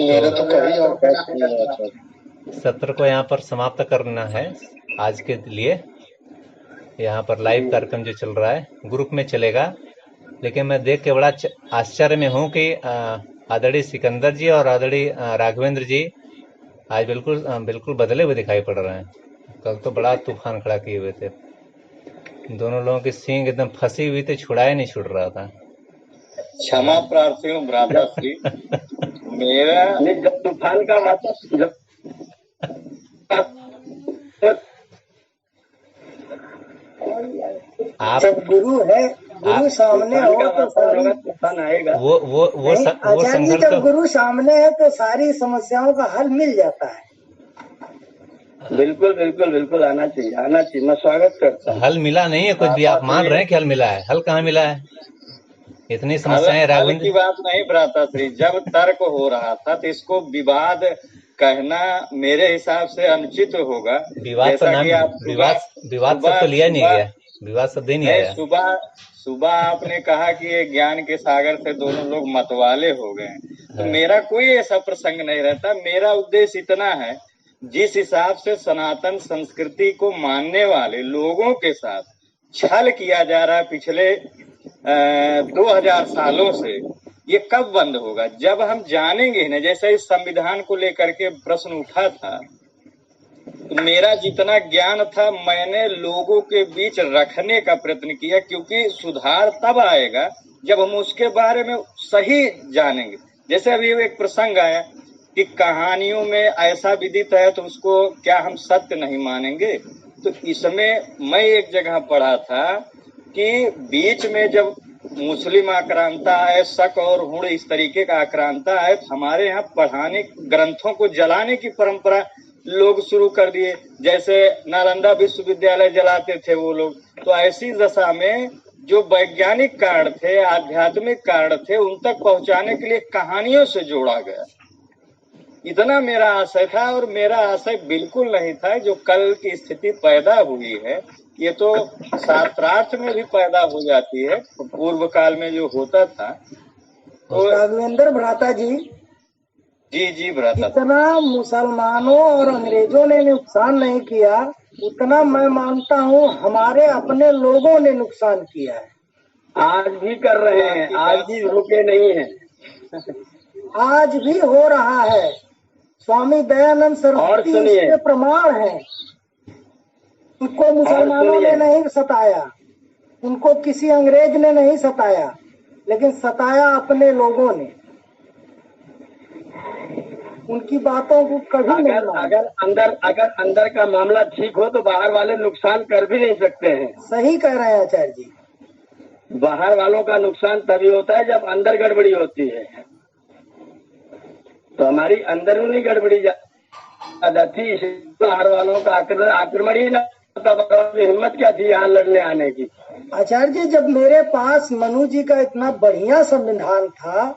मेरा तो कभी अवकाश नहीं है। सत्र को यहाँ पर समाप्त करना है आज के लिए। यहाँ पर लाइव कार्यक्रम जो चल रहा है ग्रुप में चलेगा, लेकिन मैं देख के बड़ा आश्चर्य में हूँ कि आदरणीय सिकंदर जी और आदरणीय राघवेंद्र जी आज बिल्कुल बदले हुए दिखाई पड़ रहे हैं। कल तो बड़ा तूफान खड़ा किए हुए थे। दोनों लोगों की सींग एकदम फंसी हुई थी, छुड़ाया नहीं छुड़ रहा था। क्षमा प्रार्थी हूँ भ्राता श्री। मेरा जब तूफान का आप गुरु है, गुरु सामने हो तो सारी तूफान आएगा। वो आचार्य जी, जब गुरु सामने है तो सारी समस्याओं का हल मिल जाता है। बिल्कुल बिल्कुल बिल्कुल, आना चाहिए। मैं स्वागत करता हूँ। हल मिला नहीं है कुछ भी। आप मान रहे हैं कि हल मिला है? हल कहाँ मिला है? इतनी समस्याएं हल की बात नहीं भ्राता श्री। जब तर्क हो रहा था तो इसको विवाद कहना मेरे हिसाब से अनुचित होगा। विवाद तो नाम विवाद सब तो लिया नहीं गया, विवाद शब्द ही नहीं आया। सुबह आपने कहा कि ये ज्ञान के सागर से दोनों लोग मतवाले हो गए, तो मेरा कोई ऐसा प्रसंग नहीं रहता। मेरा उद्देश्य इतना है, जिस हिसाब से सनातन संस्कृति को मानने वाले लोगों के साथ छल किया जा रहा है पिछले 2000 सालों से, ये कब बंद होगा? जब हम जानेंगे ना। जैसे इस संविधान को लेकर के प्रश्न उठा था, तो मेरा जितना ज्ञान था मैंने लोगों के बीच रखने का प्रयत्न किया, क्योंकि सुधार तब आएगा जब हम उसके बारे में सही जानेंगे। जैसे अभी एक प्रसंग आया कि कहानियों में ऐसा विदित है तो उसको क्या हम सत्य नहीं मानेंगे? तो इसमें मैं एक जगह पढ़ा था कि बीच में जब मुस्लिम आक्रांता आए, शक और हुड़ इस तरीके का आक्रांता आए, तो हमारे यहाँ पढ़ाने ग्रंथों को जलाने की परंपरा लोग शुरू कर दिए। जैसे नालंदा विश्वविद्यालय जलाते थे वो लोग। तो ऐसी दशा में जो वैज्ञानिक कारण थे, आध्यात्मिक कारण थे, उन तक पहुंचाने के लिए कहानियों से जोड़ा गया। इतना मेरा आशय था। और मेरा आशय बिल्कुल नहीं था जो कल की स्थिति पैदा हुई है, ये तो शास्त्रार्थ में भी पैदा हो जाती है, पूर्व काल में जो होता था। तो राघवेंद्र भ्राता जी, जी भ्राता, इतना मुसलमानों और अंग्रेजों ने नुकसान नहीं किया, उतना मैं मानता हूँ हमारे अपने लोगों ने नुकसान किया है। आज भी कर रहे हैं, आज भी रुके नहीं हैं। आज भी हो रहा है। स्वामी दयानंद सरस्वती इसके प्रमाण है। उनको मुसलमानों ने नहीं सताया, उनको किसी अंग्रेज ने नहीं सताया, लेकिन सताया अपने लोगों ने। उनकी बातों को कभी नहीं माना। अगर अंदर का मामला ठीक हो तो बाहर वाले नुकसान कर भी नहीं सकते हैं। सही कह रहे हैं आचार्य जी। बाहर वालों का नुकसान तभी होता है जब अंदर गड़बड़ी होती है। तो हमारी अंदरूनी गड़बड़ी ज्यादा थी, बाहर वालों का आक्रमण ही न, हिम्मत क्या थी यहाँ लड़ने आने की। आचार्य जी, जब मेरे पास मनु जी का इतना बढ़िया संविधान था,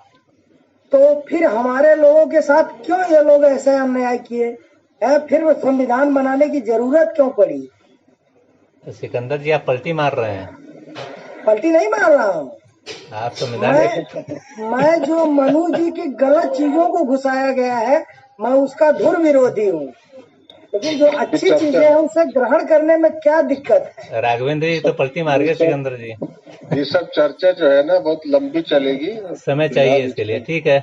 तो फिर हमारे लोगों के साथ क्यों ये लोग ऐसा अन्याय किए? फिर संविधान बनाने की जरूरत क्यों पड़ी? तो सिकंदर जी, आप पलटी मार रहे हैं? पलटी नहीं मार रहा हूँ। आप संविधान मैं जो मनु जी की गलत चीजों को घुसाया गया है, मैं उसका धुर विरोधी हूँ। लेकिन जो अच्छी चीजें हैं उसे ग्रहण करने में क्या दिक्कत है? राघवेंद्र जी तो पलटी मार गए सिकंदर जी। ये सब चर्चा जो है ना बहुत लंबी चलेगी, समय चाहिए इसके लिए। ठीक है,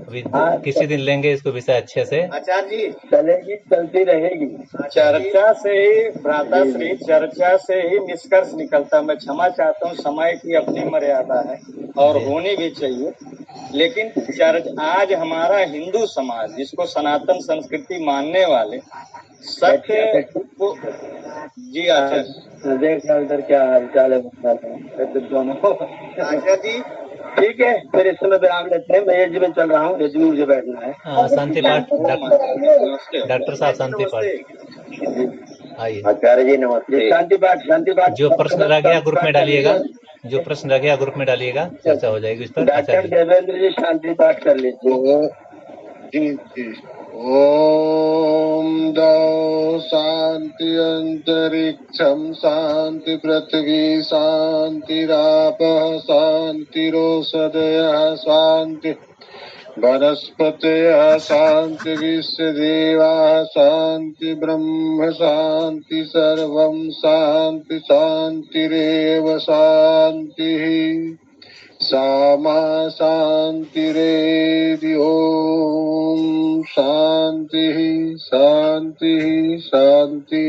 अभी किसी दिन लेंगे इसको विषय अच्छे से। आचार्य जी चलेगी, चलती रहेगी। चर्चा से ही भ्राताश्री, चर्चा से ही निष्कर्ष निकलता। मैं क्षमा चाहता हूँ, समय की अपनी मर्यादा है और होनी भी चाहिए। लेकिन आज हमारा हिंदू समाज, जिसको सनातन संस्कृति मानने वाले, सत्य को जी आचार्य देख उधर क्या हाल चाल है दोनों। आचार्य जी ठीक है, फिर इस समय विराम लेते हैं। मैं एज में चल रहा हूँ, एज में मुझे बैठना है। शांति पाठ डॉक्टर साहब, शांति पाठ आइए। आचार्य जी नमस्ते। शांति पाठ जो प्रश्न रह गया ग्रुप में डालिएगा, जो प्रश्न रह गया ग्रुप में डालिएगा, चर्चा हो जाएगी इस पर। डॉक्टर देवेंद्र जी शांति पाठ कर लीजिए। जी। ओम दौ शांति अंतरिक्षम शांति पृथ्वी शांतिरापः शांतिरोषधयः शांति वनस्पतयः शांति विश्वदेवाः शांति ब्रह्म शांति सर्वं शांति शांतिरेव शांतिः सामा शांतिरेधि। ओम शांति शांति शांति।